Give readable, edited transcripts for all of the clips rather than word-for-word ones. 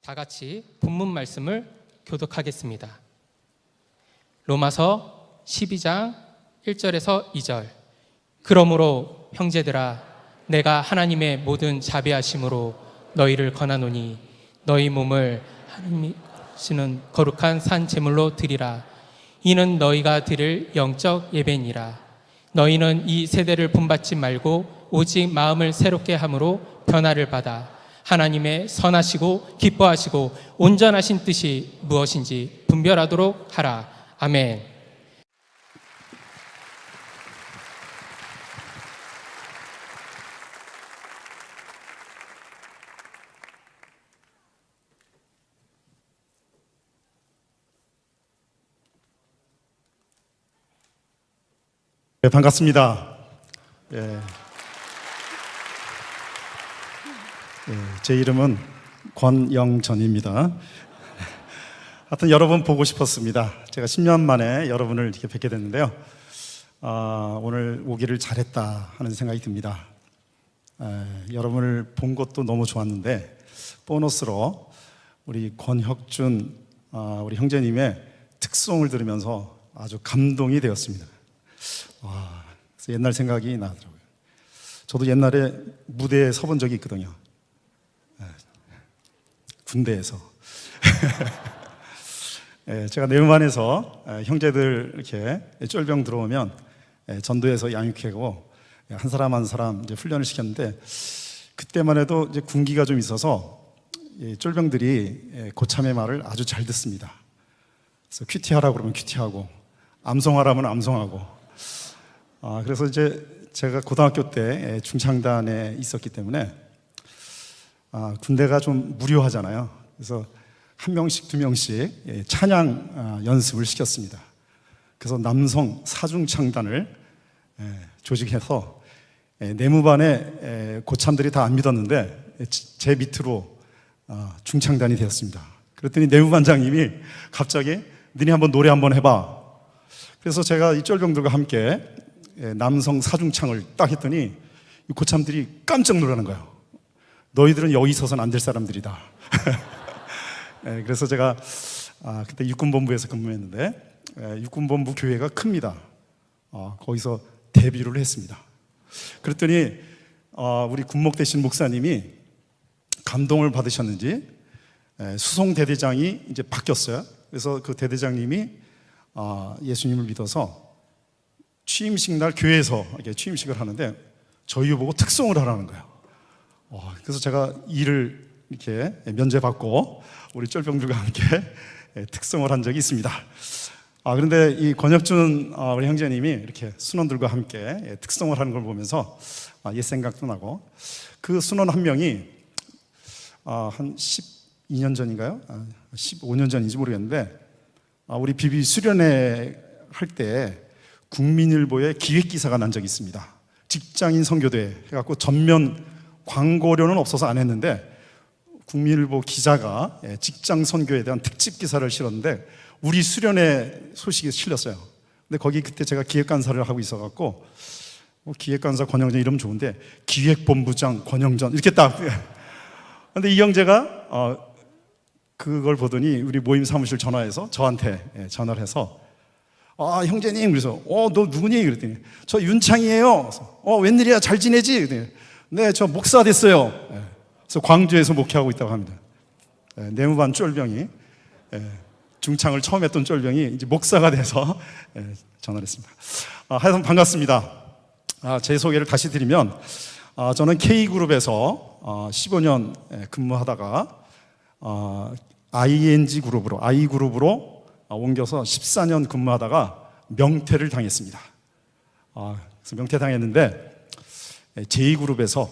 다 같이 본문 말씀을 교독하겠습니다. 로마서 12장 1절에서 2절. 그러므로 형제들아, 내가 하나님의 모든 자비하심으로 너희를 권하노니 너희 몸을 하나님이 시는 거룩한 산 제물로 드리라. 이는 너희가 드릴 영적 예배니라. 너희는 이 세대를 본받지 말고 오직 마음을 새롭게 함으로 변화를 받아 하나님의 선하시고 기뻐하시고 온전하신 뜻이 무엇인지 분별하도록 하라. 아멘. 네, 반갑습니다. 제 이름은 권영전입니다. 하여튼 여러분 보고 싶었습니다. 제가 10년 만에 여러분을 이렇게 뵙게 됐는데요. 오늘 오기를 잘했다 하는 생각이 듭니다. 여러분을 본 것도 너무 좋았는데 보너스로 우리 권혁준 우리 형제님의 특송을 들으면서 아주 감동이 되었습니다. 그래서 옛날 생각이 나더라고요. 저도 옛날에 무대에 서본 적이 있거든요. 군대에서. 제가 내음반에서 형제들 이렇게 쫄병 들어오면 전도에서 양육하고 한 사람 한 사람 이제 훈련을 시켰는데, 그때만 해도 이제 군기가 좀 있어서 쫄병들이 고참의 말을 아주 잘 듣습니다. 그래서 큐티하라고 그러면 큐티하고, 암송하라면 암송하고. 그래서 이제 제가 고등학교 때 중창단에 있었기 때문에 군대가 좀 무료하잖아요. 그래서 한 명씩 두 명씩 찬양 연습을 시켰습니다. 그래서 남성 사중창단을 조직해서 내무반에 고참들이 다 안 믿었는데 제 밑으로 중창단이 되었습니다. 그랬더니 내무반장님이 갑자기 너네 한번 노래 한번 해봐. 그래서 제가 이 쫄병들과 함께 남성 사중창을 딱 했더니 이 고참들이 깜짝 놀라는 거예요. 너희들은 여기 있어서는 안 될 사람들이다. 그래서 제가 그때 육군본부에서 근무했는데 육군본부 교회가 큽니다. 거기서 데뷔를 했습니다. 그랬더니 우리 군목 되신 목사님이 감동을 받으셨는지 수송대대장이 이제 바뀌었어요. 그래서 그 대대장님이 예수님을 믿어서 취임식 날 교회에서 이렇게 취임식을 하는데 저희 보고 특송을 하라는 거예요. 그래서 제가 일을 이렇게 면제받고 우리 쫄병들과 함께 특송을 한 적이 있습니다. 그런데 이 권혁준 우리 형제님이 이렇게 순원들과 함께 특송을 하는 걸 보면서 옛 생각도 나고, 그 순원 한 명이 한 12년 전인가요? 15년 전인지 모르겠는데 우리 비비 수련회 할 때 국민일보에 기획기사가 난 적이 있습니다. 직장인 선교대 해갖고 전면 광고료는 없어서 안 했는데 국민일보 기자가 직장 선교에 대한 특집 기사를 실었는데 우리 수련회 소식이 실렸어요. 근데 거기 그때 제가 기획간사를 하고 있어갖고 기획간사 권영전 이름 좋은데 기획본부장 권영전 이렇게 딱. 근데 이 형제가 그걸 보더니 우리 모임 사무실 전화해서 저한테 전화를 해서 형제님, 그래서 너 누구니? 그랬더니 저 윤창이에요. 그래서, 웬일이야, 잘 지내지? 그랬더니 네, 저 목사 됐어요. 그래서 광주에서 목회하고 있다고 합니다. 내무반 쫄병이 중창을 처음 했던 쫄병이 이제 목사가 돼서 전화를 했습니다. 하여튼 반갑습니다. 제 소개를 다시 드리면 저는 K그룹에서 15년 근무하다가 I그룹으로 옮겨서 14년 근무하다가 명퇴를 당했습니다. 그래서 명퇴 당했는데 J그룹에서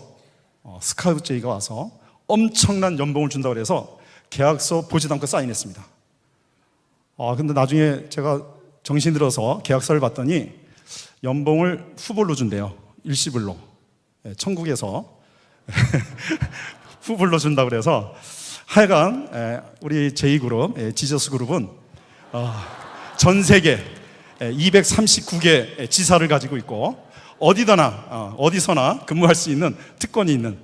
스카우트 J가 와서 엄청난 연봉을 준다고 해서 계약서 보지도 않고 사인했습니다. 근데 나중에 제가 정신 들어서 계약서를 봤더니 연봉을 후불로 준대요. 일시불로. 천국에서 후불로 준다고 그래서 하여간 우리 J그룹, 지저스그룹은 전 세계 239개 지사를 가지고 있고 어디서나 근무할 수 있는 특권이 있는,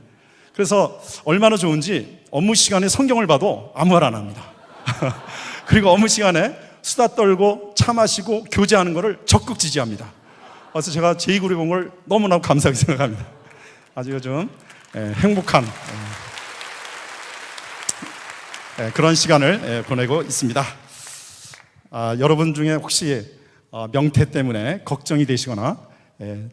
그래서 얼마나 좋은지 업무 시간에 성경을 봐도 아무 말 안 합니다. 그리고 업무 시간에 수다 떨고 차 마시고 교제하는 것을 적극 지지합니다. 그래서 제가 제2그룹에 온 걸 너무나 감사하게 생각합니다. 아주 요즘 행복한 그런 시간을 보내고 있습니다. 여러분 중에 혹시 명퇴 때문에 걱정이 되시거나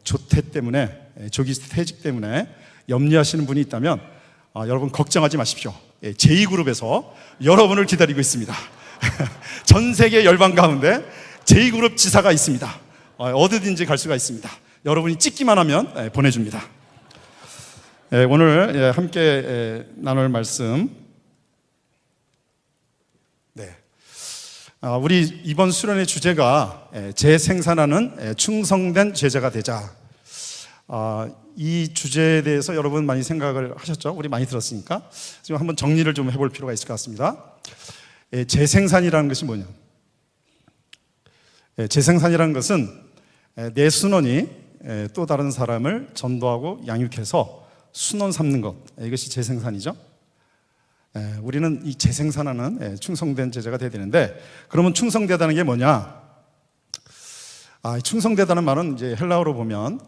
조퇴 때문에 조기 퇴직 때문에 염려하시는 분이 있다면 여러분 걱정하지 마십시오. 제2그룹에서 여러분을 기다리고 있습니다. 전 세계 열방 가운데 제2그룹 지사가 있습니다. 어디든지 갈 수가 있습니다. 여러분이 찍기만 하면 보내줍니다. 오늘 함께 나눌 말씀, 우리 이번 수련의 주제가 재생산하는 충성된 제자가 되자. 이 주제에 대해서 여러분 많이 생각을 하셨죠? 우리 많이 들었으니까 지금 한번 정리를 좀 해볼 필요가 있을 것 같습니다. 재생산이라는 것이 뭐냐? 재생산이라는 것은 내 순원이 또 다른 사람을 전도하고 양육해서 순원 삼는 것, 이것이 재생산이죠. 우리는 이 재생산하는 충성된 제자가 되어야 되는데, 그러면 충성되다는 게 뭐냐? 충성되다는 말은 이제 헬라어로 보면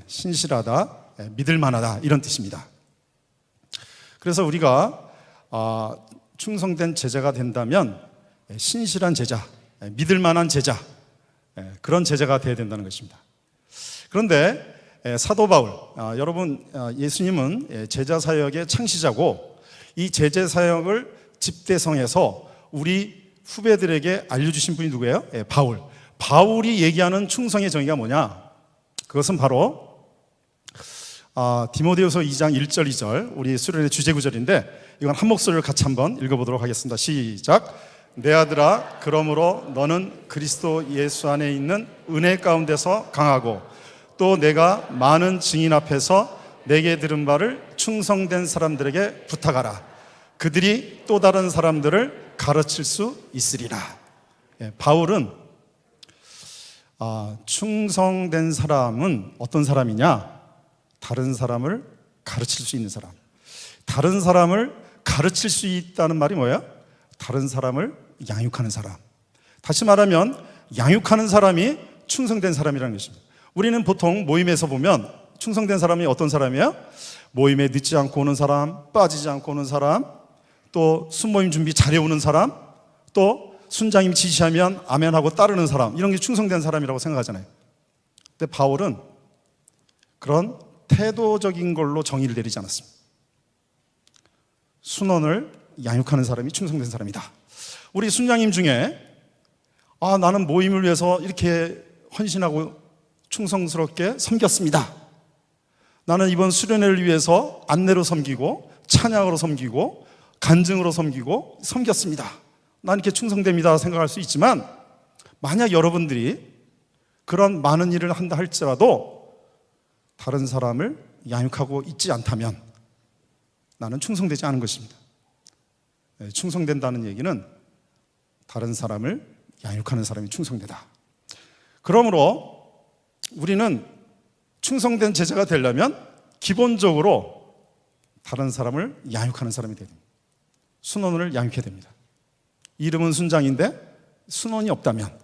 신실하다, 믿을만하다 이런 뜻입니다. 그래서 우리가 충성된 제자가 된다면 신실한 제자, 믿을만한 제자, 그런 제자가 되어야 된다는 것입니다. 그런데 사도 바울, 여러분 예수님은 제자 사역의 창시자고 이 제자 사역을 집대성해서 우리 후배들에게 알려주신 분이 누구예요? 바울. 바울이 얘기하는 충성의 정의가 뭐냐? 그것은 바로 디모데후서 2장 1절 2절 우리 수련의 주제 구절인데, 이건 한 목소리를 같이 한번 읽어보도록 하겠습니다. 시작. 내 아들아, 그러므로 너는 그리스도 예수 안에 있는 은혜 가운데서 강하고 또 내가 많은 증인 앞에서 내게 들은 바를 충성된 사람들에게 부탁하라. 그들이 또 다른 사람들을 가르칠 수 있으리라. 바울은 충성된 사람은 어떤 사람이냐? 다른 사람을 가르칠 수 있는 사람. 다른 사람을 가르칠 수 있다는 말이 뭐예요? 다른 사람을 양육하는 사람. 다시 말하면 양육하는 사람이 충성된 사람이라는 것입니다. 우리는 보통 모임에서 보면 충성된 사람이 어떤 사람이에요? 모임에 늦지 않고 오는 사람, 빠지지 않고 오는 사람, 또 순모임 준비 잘해오는 사람, 또 순장님이 지시하면 아멘하고 따르는 사람, 이런 게 충성된 사람이라고 생각하잖아요. 근데 바울은 그런 태도적인 걸로 정의를 내리지 않았습니다. 순원을 양육하는 사람이 충성된 사람이다. 우리 순장님 중에 나는 모임을 위해서 이렇게 헌신하고 충성스럽게 섬겼습니다. 나는 이번 수련회를 위해서 안내로 섬기고 찬양으로 섬기고 간증으로 섬기고 섬겼습니다. 난 이렇게 충성됩니다 생각할 수 있지만, 만약 여러분들이 그런 많은 일을 한다 할지라도 다른 사람을 양육하고 있지 않다면 나는 충성되지 않은 것입니다. 충성된다는 얘기는 다른 사람을 양육하는 사람이 충성되다. 그러므로 우리는 충성된 제자가 되려면 기본적으로 다른 사람을 양육하는 사람이 돼야 됩니다. 순원을 양육해야 됩니다. 이름은 순장인데 순원이 없다면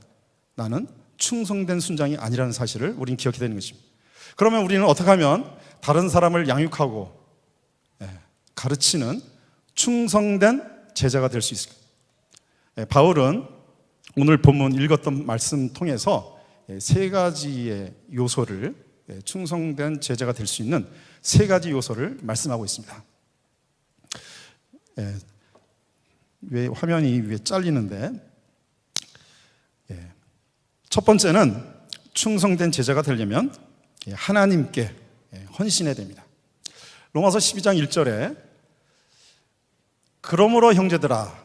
나는 충성된 순장이 아니라는 사실을 우리는 기억해야 되는 것입니다. 그러면 우리는 어떻게 하면 다른 사람을 양육하고 가르치는 충성된 제자가 될 수 있을까요? 바울은 오늘 본문 읽었던 말씀 통해서 세 가지의 요소를, 충성된 제자가 될 수 있는 세 가지 요소를 말씀하고 있습니다. 왜 화면이 위에 잘리는데, 첫 번째는 충성된 제자가 되려면 하나님께 헌신해야 됩니다. 로마서 12장 1절에 그러므로 형제들아,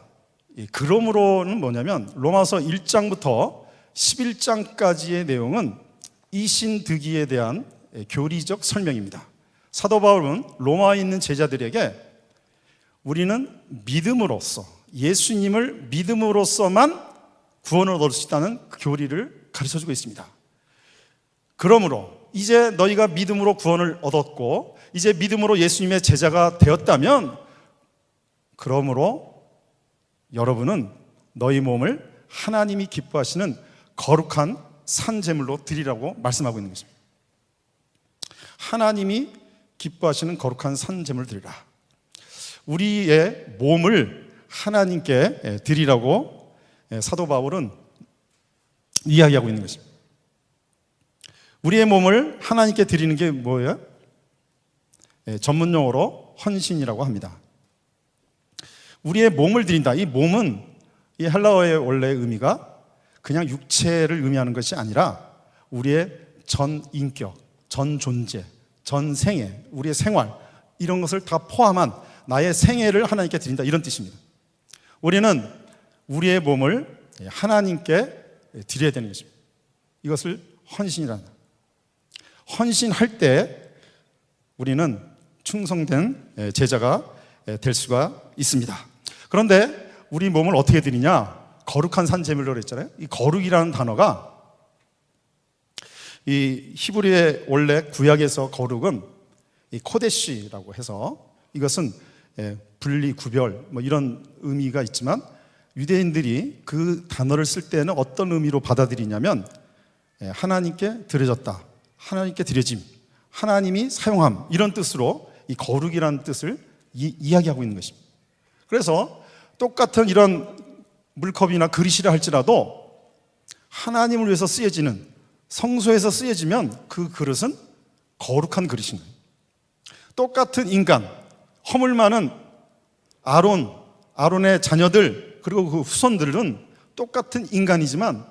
그러므로는 뭐냐면 로마서 1장부터 11장까지의 내용은 이신득이에 대한 교리적 설명입니다. 사도 바울은 로마에 있는 제자들에게 우리는 믿음으로써, 예수님을 믿음으로써만 구원을 얻을 수 있다는 그 교리를 가르쳐주고 있습니다. 그러므로 이제 너희가 믿음으로 구원을 얻었고 이제 믿음으로 예수님의 제자가 되었다면 그러므로 여러분은 너희 몸을 하나님이 기뻐하시는 거룩한 산 제물로 드리라고 말씀하고 있는 것입니다. 하나님이 기뻐하시는 거룩한 산 제물을 드리라. 우리의 몸을 하나님께 드리라고 사도 바울은 이야기하고 있는 것입니다. 우리의 몸을 하나님께 드리는 게 뭐예요? 전문 용어로 헌신이라고 합니다. 우리의 몸을 드린다. 이 몸은 이 헬라어의 원래 의미가 그냥 육체를 의미하는 것이 아니라 우리의 전 인격, 전 존재, 전 생애, 우리의 생활 이런 것을 다 포함한 나의 생애를 하나님께 드린다 이런 뜻입니다. 우리는 우리의 몸을 하나님께 드려야 되는 것입니다. 이것을 헌신이란다. 헌신할 때 우리는 충성된 제자가 될 수가 있습니다. 그런데 우리 몸을 어떻게 드리냐? 거룩한 산 제물로 그랬잖아요. 이 거룩이라는 단어가 이 히브리의 원래 구약에서 거룩은 이 코데시라고 해서 이것은 분리, 구별 뭐 이런 의미가 있지만 유대인들이 그 단어를 쓸 때는 어떤 의미로 받아들이냐면 하나님께 드려졌다, 하나님께 드려짐, 하나님이 사용함 이런 뜻으로 이 거룩이라는 뜻을 이야기하고 있는 것입니다. 그래서 똑같은 이런 물컵이나 그릇이라 할지라도 하나님을 위해서 쓰여지는 성소에서 쓰여지면 그 그릇은 거룩한 그릇인 거예요. 똑같은 인간, 허물 많은 아론의 자녀들 그리고 그 후손들은 똑같은 인간이지만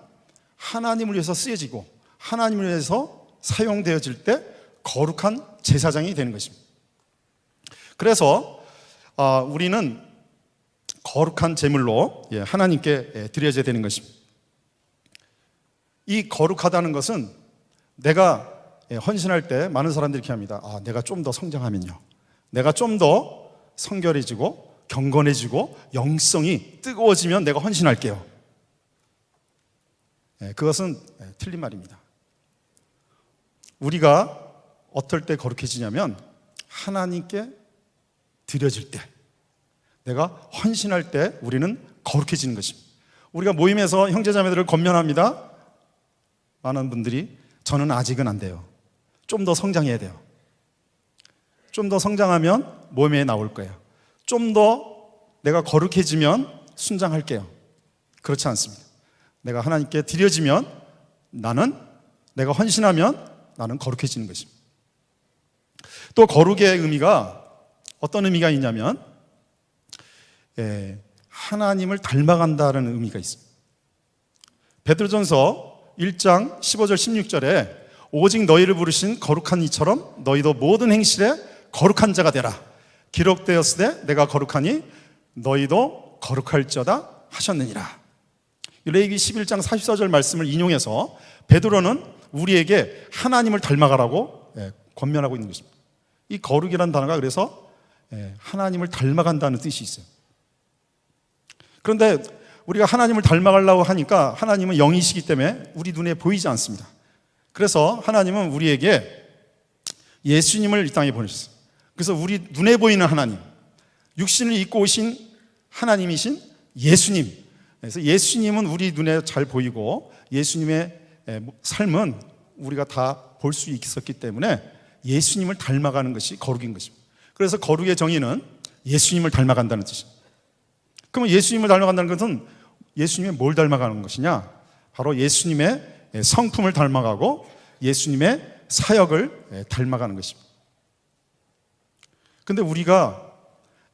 하나님을 위해서 쓰여지고 하나님을 위해서 사용되어질 때 거룩한 제사장이 되는 것입니다. 그래서 우리는 거룩한 제물로 하나님께 드려져야 되는 것입니다. 이 거룩하다는 것은 내가 헌신할 때 많은 사람들이 이렇게 합니다. 내가 좀 더 성장하면요, 내가 좀 더 성결해지고 경건해지고 영성이 뜨거워지면 내가 헌신할게요. 그것은 틀린 말입니다. 우리가 어떨 때 거룩해지냐면 하나님께 드려질 때, 내가 헌신할 때 우리는 거룩해지는 것입니다. 우리가 모임에서 형제자매들을 권면합니다. 많은 분들이 저는 아직은 안 돼요. 좀 더 성장해야 돼요. 좀 더 성장하면 모임에 나올 거예요. 좀 더 내가 거룩해지면 순장할게요. 그렇지 않습니다. 내가 하나님께 드려지면 내가 헌신하면 나는 거룩해지는 것입니다. 또 거룩의 의미가 어떤 의미가 있냐면 하나님을 닮아간다는 의미가 있습니다. 베드로전서 1장 15절 16절에 오직 너희를 부르신 거룩한 이처럼 너희도 모든 행실에 거룩한 자가 되라. 기록되었으되 내가 거룩하니 너희도 거룩할지어다 하셨느니라. 레위기 11장 44절 말씀을 인용해서 베드로는 우리에게 하나님을 닮아가라고 권면하고 있는 것입니다. 이 거룩이라는 단어가 그래서 하나님을 닮아간다는 뜻이 있어요. 그런데 우리가 하나님을 닮아가려고 하니까 하나님은 영이시기 때문에 우리 눈에 보이지 않습니다. 그래서 하나님은 우리에게 예수님을 이 땅에 보내셨어요. 그래서 우리 눈에 보이는 하나님, 육신을 입고 오신 하나님이신 예수님, 그래서 예수님은 우리 눈에 잘 보이고 예수님의 삶은 우리가 다 볼 수 있었기 때문에 예수님을 닮아가는 것이 거룩인 것입니다. 그래서 거룩의 정의는 예수님을 닮아간다는 뜻입니다. 그러면 예수님을 닮아간다는 것은 예수님의 뭘 닮아가는 것이냐? 바로 예수님의 성품을 닮아가고 예수님의 사역을 닮아가는 것입니다. 그런데 우리가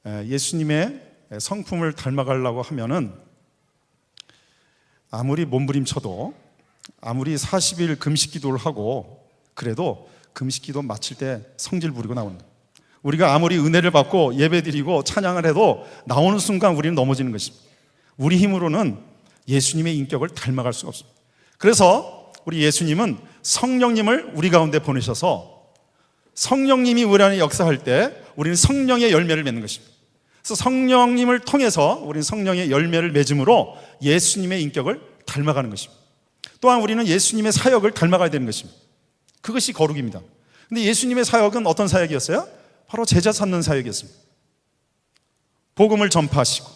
예수님의 성품을 닮아가려고 하면은 아무리 몸부림쳐도 아무리 40일 금식 기도를 하고 그래도 금식 기도 마칠 때 성질 부리고 나오는 거예요. 우리가 아무리 은혜를 받고 예배드리고 찬양을 해도 나오는 순간 우리는 넘어지는 것입니다. 우리 힘으로는 예수님의 인격을 닮아갈 수가 없습니다. 그래서 우리 예수님은 성령님을 우리 가운데 보내셔서 성령님이 우리 안에 역사할 때 우리는 성령의 열매를 맺는 것입니다. 그래서 성령님을 통해서 우리는 성령의 열매를 맺음으로 예수님의 인격을 닮아가는 것입니다. 또한 우리는 예수님의 사역을 닮아가야 되는 것입니다. 그것이 거룩입니다. 근데 예수님의 사역은 어떤 사역이었어요? 바로 제자 찾는 사역이었습니다. 복음을 전파하시고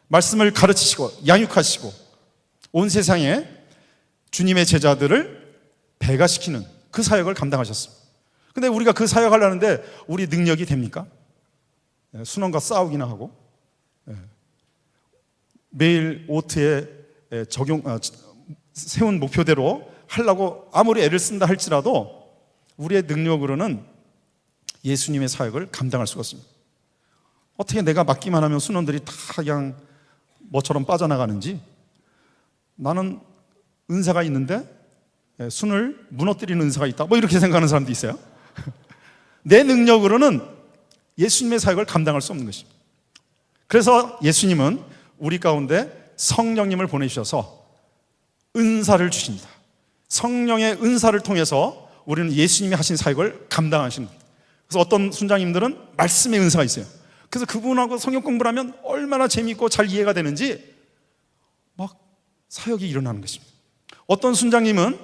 말씀을 가르치시고 양육하시고 온 세상에 주님의 제자들을 배가시키는 그 사역을 감당하셨습니다. 근데 우리가 그 사역을 하는데 우리 능력이 됩니까? 순원과 싸우기나 하고 매일 오트에 세운 목표대로 하려고 아무리 애를 쓴다 할지라도 우리의 능력으로는 예수님의 사역을 감당할 수가 없습니다. 어떻게 내가 맡기만 하면 순원들이 다 그냥 뭐처럼 빠져나가는지, 나는 은사가 있는데 순을 무너뜨리는 은사가 있다, 뭐 이렇게 생각하는 사람도 있어요. 내 능력으로는 예수님의 사역을 감당할 수 없는 것입니다. 그래서 예수님은 우리 가운데 성령님을 보내주셔서 은사를 주십니다. 성령의 은사를 통해서 우리는 예수님이 하신 사역을 감당하시는 겁니다. 그래서 어떤 순장님들은 말씀의 은사가 있어요. 그래서 그분하고 성경 공부를 하면 얼마나 재미있고 잘 이해가 되는지 막 사역이 일어나는 것입니다. 어떤 순장님은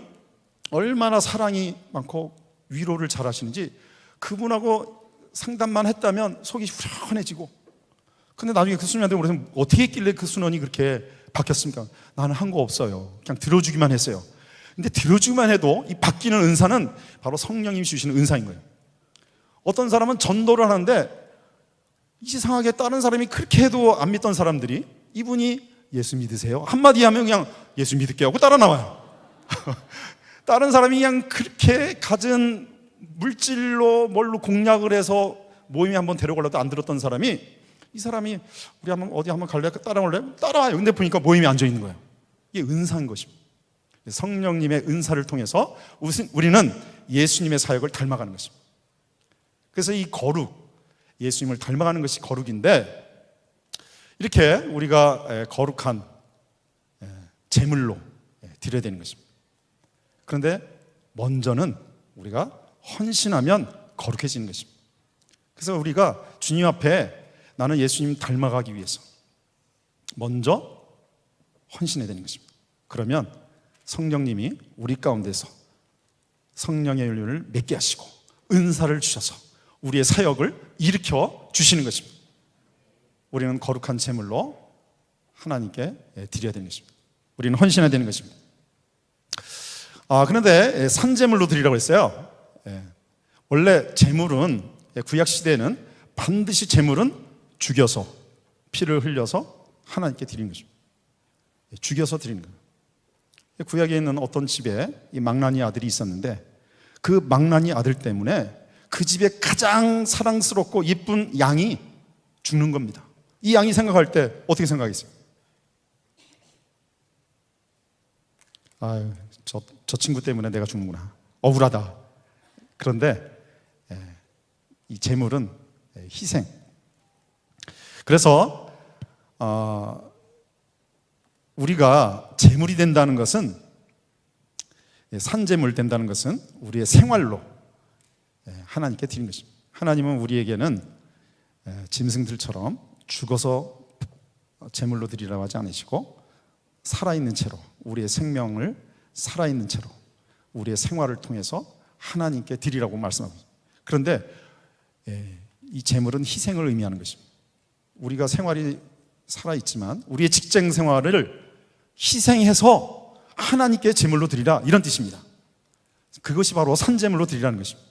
얼마나 사랑이 많고 위로를 잘 하시는지 그분하고 상담만 했다면 속이 후련해지고, 근데 나중에 그 순장한테 물어보면 어떻게 했길래 그 순원이 그렇게 바뀌었습니까? 나는 한 거 없어요. 그냥 들어주기만 했어요. 근데 들어주기만 해도 이 바뀌는 은사는 바로 성령님이 주시는 은사인 거예요. 어떤 사람은 전도를 하는데 이상하게 다른 사람이 그렇게 해도 안 믿던 사람들이 이분이 예수 믿으세요? 한마디 하면 그냥 예수 믿을게 하고 따라 나와요. 다른 사람이 그냥 그렇게 갖은 물질로 뭘로 공략을 해서 모임에 한번 데려가려도 안 들었던 사람이, 이 사람이 우리 어디 한번 갈래? 따라올래? 따라와요. 근데 보니까 모임에 앉아 있는 거예요. 이게 은사인 것입니다. 성령님의 은사를 통해서 우리는 예수님의 사역을 닮아가는 것입니다. 그래서 이 거룩, 예수님을 닮아가는 것이 거룩인데, 이렇게 우리가 거룩한 제물로 드려야 되는 것입니다. 그런데 먼저는 우리가 헌신하면 거룩해지는 것입니다. 그래서 우리가 주님 앞에 나는 예수님 닮아가기 위해서 먼저 헌신해야 되는 것입니다. 그러면 성령님이 우리 가운데서 성령의 연륜을 맺게 하시고 은사를 주셔서 우리의 사역을 일으켜 주시는 것입니다. 우리는 거룩한 제물로 하나님께 드려야 되는 것입니다. 우리는 헌신해야 되는 것입니다. 그런데 산제물로 드리라고 했어요. 원래 제물은 구약 시대에는 반드시 제물은 죽여서 피를 흘려서 하나님께 드리는 것입니다. 죽여서 드리는 거예요. 구약에 있는 어떤 집에 이 망나니 아들이 있었는데 그 망나니 아들 때문에 그 집에 가장 사랑스럽고 예쁜 양이 죽는 겁니다. 이 양이 생각할 때 어떻게 생각하겠어요? 아유, 저 친구 때문에 내가 죽는구나. 억울하다. 그런데 이 제물은 희생. 그래서 우리가 제물이 된다는 것은, 산제물 된다는 것은 우리의 생활로 하나님께 드리는 것입니다. 하나님은 우리에게는 짐승들처럼 죽어서 제물로 드리라고 하지 않으시고 살아있는 채로, 우리의 생명을 살아있는 채로 우리의 생활을 통해서 하나님께 드리라고 말씀합니다. 그런데 이 제물은 희생을 의미하는 것입니다. 우리가 생활이 살아있지만 우리의 직장 생활을 희생해서 하나님께 제물로 드리라, 이런 뜻입니다. 그것이 바로 산제물로 드리라는 것입니다.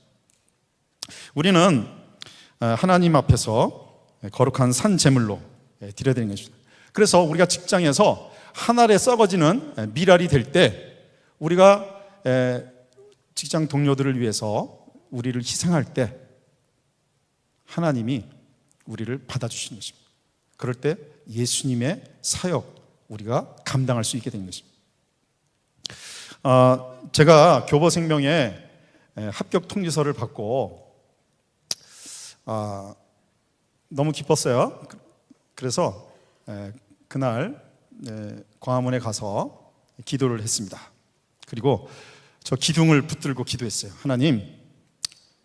우리는 하나님 앞에서 거룩한 산제물로 드려야 되는 것입니다. 그래서 우리가 직장에서 한 알에 썩어지는 밀알이 될 때 우리가 직장 동료들을 위해서 우리를 희생할 때 하나님이 우리를 받아주시는 것입니다. 그럴 때 예수님의 사역 우리가 감당할 수 있게 되는 것입니다. 제가 교보생명에 합격 통지서를 받고 너무 기뻤어요. 그래서 그날 광화문에 가서 기도를 했습니다. 그리고 저 기둥을 붙들고 기도했어요. 하나님,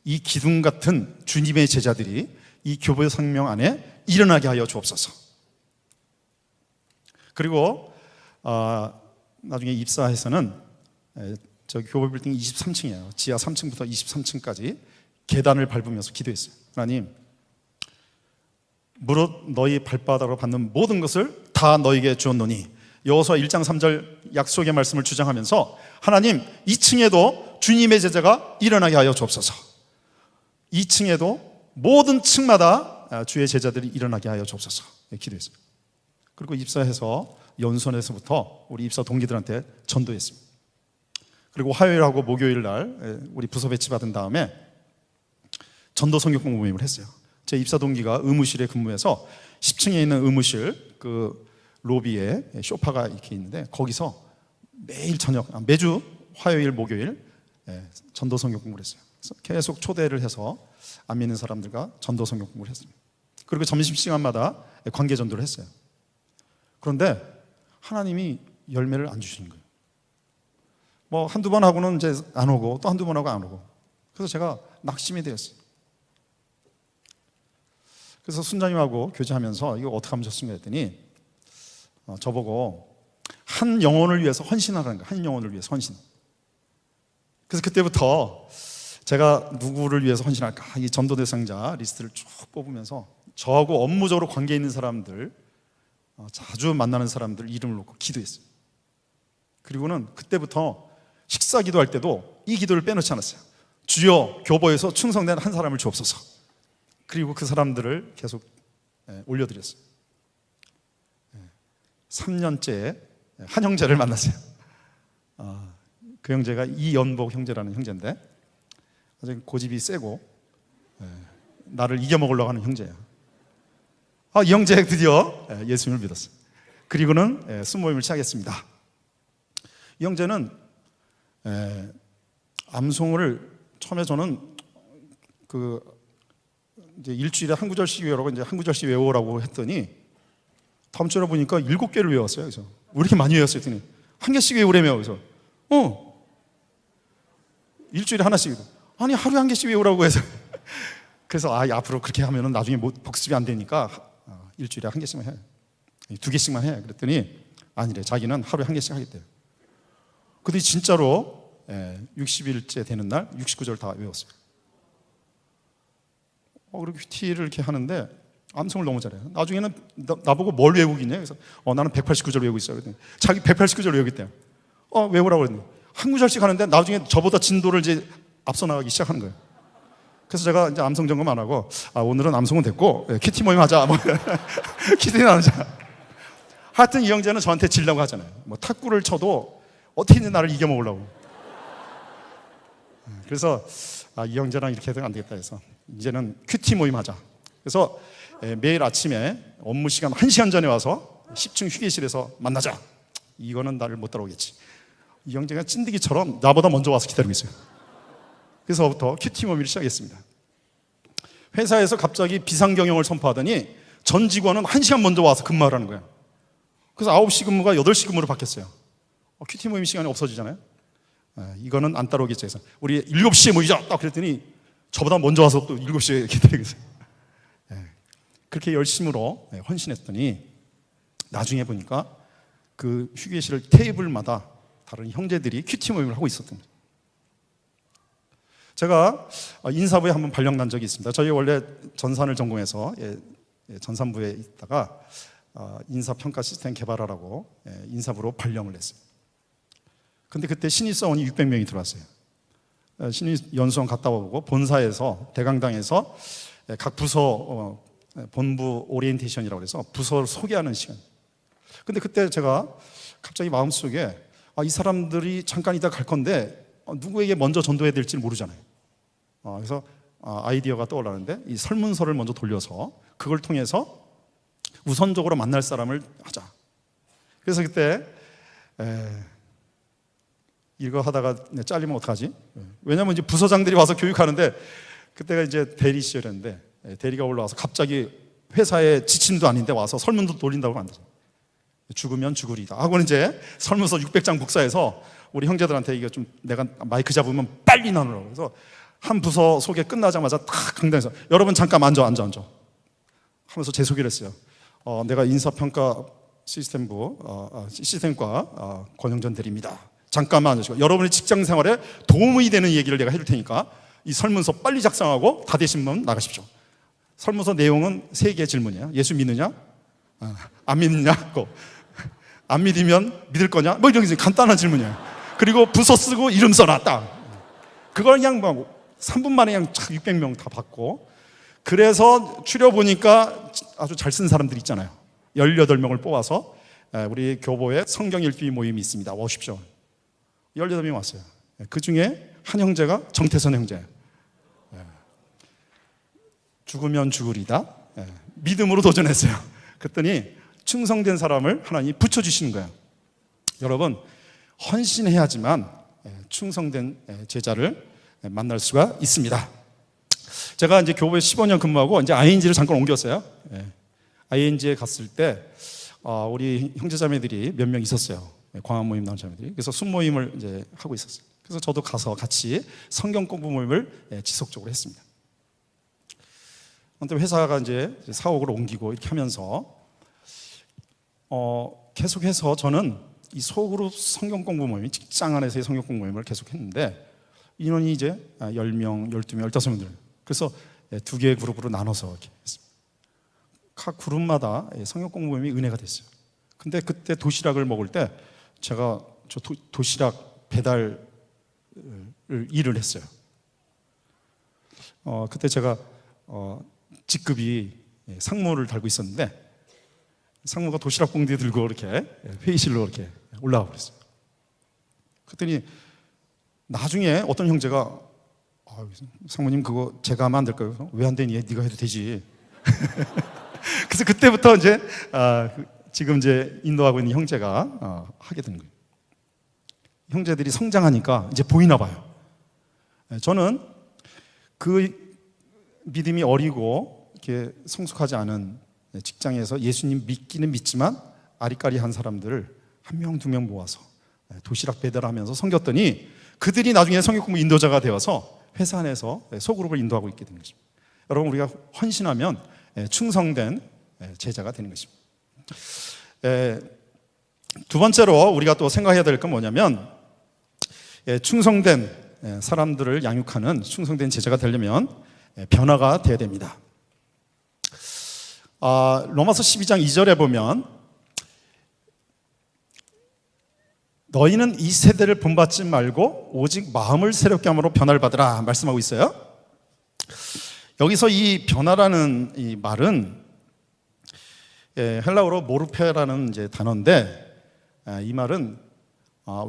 이 기둥 같은 주님의 제자들이 이 교보생명 안에 일어나게 하여 주옵소서. 그리고 나중에 입사해서는 저 교보 빌딩 23층이에요. 지하 3층부터 23층까지 계단을 밟으면서 기도했어요. 하나님, 무릇 너희 발바닥으로 받는 모든 것을 다 너에게 주었노니. 여호수아 1장 3절 약속의 말씀을 주장하면서 하나님 2층에도 주님의 제자가 일어나게 하여 주옵소서. 2층에도 모든 층마다 주의 제자들이 일어나게 하여 주옵소서 기도했습니다. 그리고 입사해서 연수원에서부터 우리 입사 동기들한테 전도했습니다. 그리고 화요일하고 목요일 날 우리 부서 배치받은 다음에 전도 성경공 모임을 했어요. 제 입사 동기가 의무실에 근무해서 10층에 있는 의무실 그 로비에 소파가 이렇게 있는데 거기서 매일 저녁, 매주 화요일 목요일 전도 성경 공부를 했어요. 그래서 계속 초대를 해서 안 믿는 사람들과 전도 성경 공부를 했습니다. 그리고 점심시간마다 관계 전도를 했어요. 그런데 하나님이 열매를 안 주시는 거예요. 뭐 한두 번 하고는 이제 안 오고 또 한두 번 하고 안 오고. 그래서 제가 낙심이 되었어요. 그래서 순자님하고 교제하면서 이거 어떻게 하면 좋습니까 했더니 저보고 한 영혼을 위해서 헌신하라는 거예요. 한 영혼을 위해서 헌신. 그래서 그때부터 제가 누구를 위해서 헌신할까 이 전도 대상자 리스트를 쭉 뽑으면서 저하고 업무적으로 관계 있는 사람들, 자주 만나는 사람들 이름을 놓고 기도했어요. 그리고는 그때부터 식사 기도할 때도 이 기도를 빼놓지 않았어요. 주여 교보에서 충성된 한 사람을 주옵소서. 그리고 그 사람들을 계속 올려드렸어요. 3년째 한 형제를 만났어요. 그 형제가 이연복 형제라는 형제인데 아주 고집이 세고 나를 이겨먹으려고 하는 형제야. 이 형제 드디어 예수님을 믿었어요. 그리고는 순모임을 시작했습니다. 이 형제는 암송을 처음에 저는 이제 일주일에 한 구절씩 외우라고 이제 한 구절씩 외우라고 했더니 다음 주에 보니까 7개를 외웠어요. 그래서 왜 이렇게 많이 외웠어요? 했더니 한 개씩 외우래며. 그래서 일주일에 하나씩. 아니 하루에 한 개씩 외우라고 해서 그래서 앞으로 그렇게 하면은 나중에 복습이 안 되니까 일주일에 한 개씩만 해. 2개씩만 해. 그랬더니 아니래. 자기는 하루에 한 개씩 하겠대요. 근데 진짜로 60일째 되는 날 69절 다 외웠어요. 그리고 큐티를 이렇게 하는데 암송을 너무 잘해요. 나중에는 나보고 뭘 외우겠냐? 그래서 나는 189절 외우고 있어요. 그랬더니 자기 189절 외우겠대요. 외우라고 그랬더니 한 구절씩 하는데 나중에 저보다 진도를 이제 앞서 나가기 시작하는 거예요. 그래서 제가 이제 암송 점검 안 하고 오늘은 암송은 됐고 큐티 모임 하자. 큐티 나누자. 하여튼 이 형제는 저한테 질려고 하잖아요. 탁구를 쳐도 어떻게든 나를 이겨먹으려고. 그래서 이 형제랑 이렇게 해서는 안 되겠다 해서 이제는 큐티 모임 하자. 그래서 매일 아침에 업무 시간 1시간 전에 와서 10층 휴게실에서 만나자. 이거는 나를 못 따라오겠지. 이 형제가 찐득이처럼 나보다 먼저 와서 기다리고 있어요. 그래서부터 큐티 모임을 시작했습니다. 회사에서 갑자기 비상경영을 선포하더니 전 직원은 1시간 먼저 와서 근무하라는 거예요. 그래서 9시 근무가 8시 근무로 바뀌었어요. 큐티 모임 시간이 없어지잖아요. 이거는 안 따라오겠죠. 해서 우리 7시에 모이자. 딱 그랬더니 저보다 먼저 와서 또 7시에 기다리고 있어요. 그렇게 열심으로 헌신했더니 나중에 보니까 그 휴게실 테이블마다 다른 형제들이 큐티 모임을 하고 있었던 거예요. 제가 인사부에 한번 발령 난 적이 있습니다. 저희 원래 전산을 전공해서 전산부에 있다가 인사평가 시스템 개발하라고 인사부로 발령을 했어요. 근데 그때 신입사원이 600명이 들어왔어요. 신입 연수원 갔다 오고 본사에서 대강당에서 각 부서 본부 오리엔테이션이라고 해서 부서를 소개하는 시간. 근데 그때 제가 갑자기 마음속에 이 사람들이 잠깐 이따 갈 건데 누구에게 먼저 전도해야 될지 모르잖아요. 그래서 아이디어가 떠올랐는데 이 설문서를 먼저 돌려서 그걸 통해서 우선적으로 만날 사람을 하자. 그래서 그때 이거 하다가 잘리면 어떡하지? 왜냐면 이제 부서장들이 와서 교육하는데 그때가 이제 대리 시절이었는데 대리가 올라와서 갑자기 회사에 지침도 아닌데 와서 설문도 돌린다고 안 되죠. 죽으면 죽으리다 하고는 이제 설문서 600장 복사해서 우리 형제들한테 이거 좀 내가 마이크 잡으면 빨리 나누라고. 그래서 한 부서 소개 끝나자마자 딱 강당에서 여러분 잠깐 앉아 하면서 제 소개를 했어요. 내가 인사평가 시스템과 권영전 대리입니다. 잠깐만 앉으시고 여러분의 직장 생활에 도움이 되는 얘기를 내가 해줄 테니까 이 설문서 빨리 작성하고 다 되신 분 나가십시오. 설문서 내용은 3개의 질문이에요. 예수 믿느냐? 안 믿느냐? 안 믿으면 믿을 거냐? 뭐 이런 간단한 질문이에요. 그리고 부서 쓰고 이름 써라, 딱. 그걸 그냥 뭐 3분 만에 그냥 600명 다 받고, 그래서 추려보니까 아주 잘 쓴 사람들 있잖아요. 18명을 뽑아서 우리 교보에 성경 읽기 모임이 있습니다. 오십시오. 18명 왔어요. 그 중에 한 형제가 정태선 형제예요. 죽으면 죽으리다. 믿음으로 도전했어요. 그랬더니 충성된 사람을 하나님이 붙여주시는 거예요. 여러분, 헌신해야지만 충성된 제자를 만날 수가 있습니다. 제가 이제 교부에 15년 근무하고 이제 ING를 잠깐 옮겼어요. ING에 갔을 때 우리 형제자매들이 몇 명 있었어요. 광화 모임 나온 자매들이. 그래서 순모임을 이제 하고 있었어요. 그래서 저도 가서 같이 성경 공부 모임을 지속적으로 했습니다. 그런데 회사가 이제 사옥으로 옮기고 이렇게 하면서 계속해서 저는 이 소그룹 성경 공부 모임, 직장 안에서의 성경 공부 모임을 계속했는데 인원이 이제 10명, 12명, 15명들. 그래서 2개의 그룹으로 나눠서 이렇게 했습니다. 각 그룹마다 성경 공부 모임이 은혜가 됐어요. 근데 그때 도시락을 먹을 때 제가 저 도시락 배달 일을 했어요. 그때 제가 직급이 상무를 달고 있었는데 상무가 도시락 봉지 들고 이렇게 회의실로 이렇게 올라가 버렸어요. 그랬더니 나중에 어떤 형제가 상무님 그거 제가 하면 안 될까요? 왜 안 되니? 네가 해도 되지. 그래서 그때부터 이제 지금 이제 인도하고 있는 형제가 하게 된 거예요. 형제들이 성장하니까 이제 보이나 봐요. 저는 그 믿음이 어리고 이렇게 성숙하지 않은 직장에서 예수님 믿기는 믿지만 아리까리한 사람들을 1명, 2명 모아서 도시락 배달하면서 섬겼더니 그들이 나중에 성경 공부 인도자가 되어서 회사 안에서 소그룹을 인도하고 있게 된 것입니다. 여러분, 우리가 헌신하면 충성된 제자가 되는 것입니다. 두 번째로 우리가 또 생각해야 될 건 뭐냐면 충성된 사람들을 양육하는 충성된 제자가 되려면 변화가 되어야 됩니다. 로마서 12장 2절에 보면 너희는 이 세대를 본받지 말고 오직 마음을 새롭게 함으로 변화를 받으라 말씀하고 있어요. 여기서 이 변화라는 이 말은 헬라어로 모르페라는 이제 단어인데 이 말은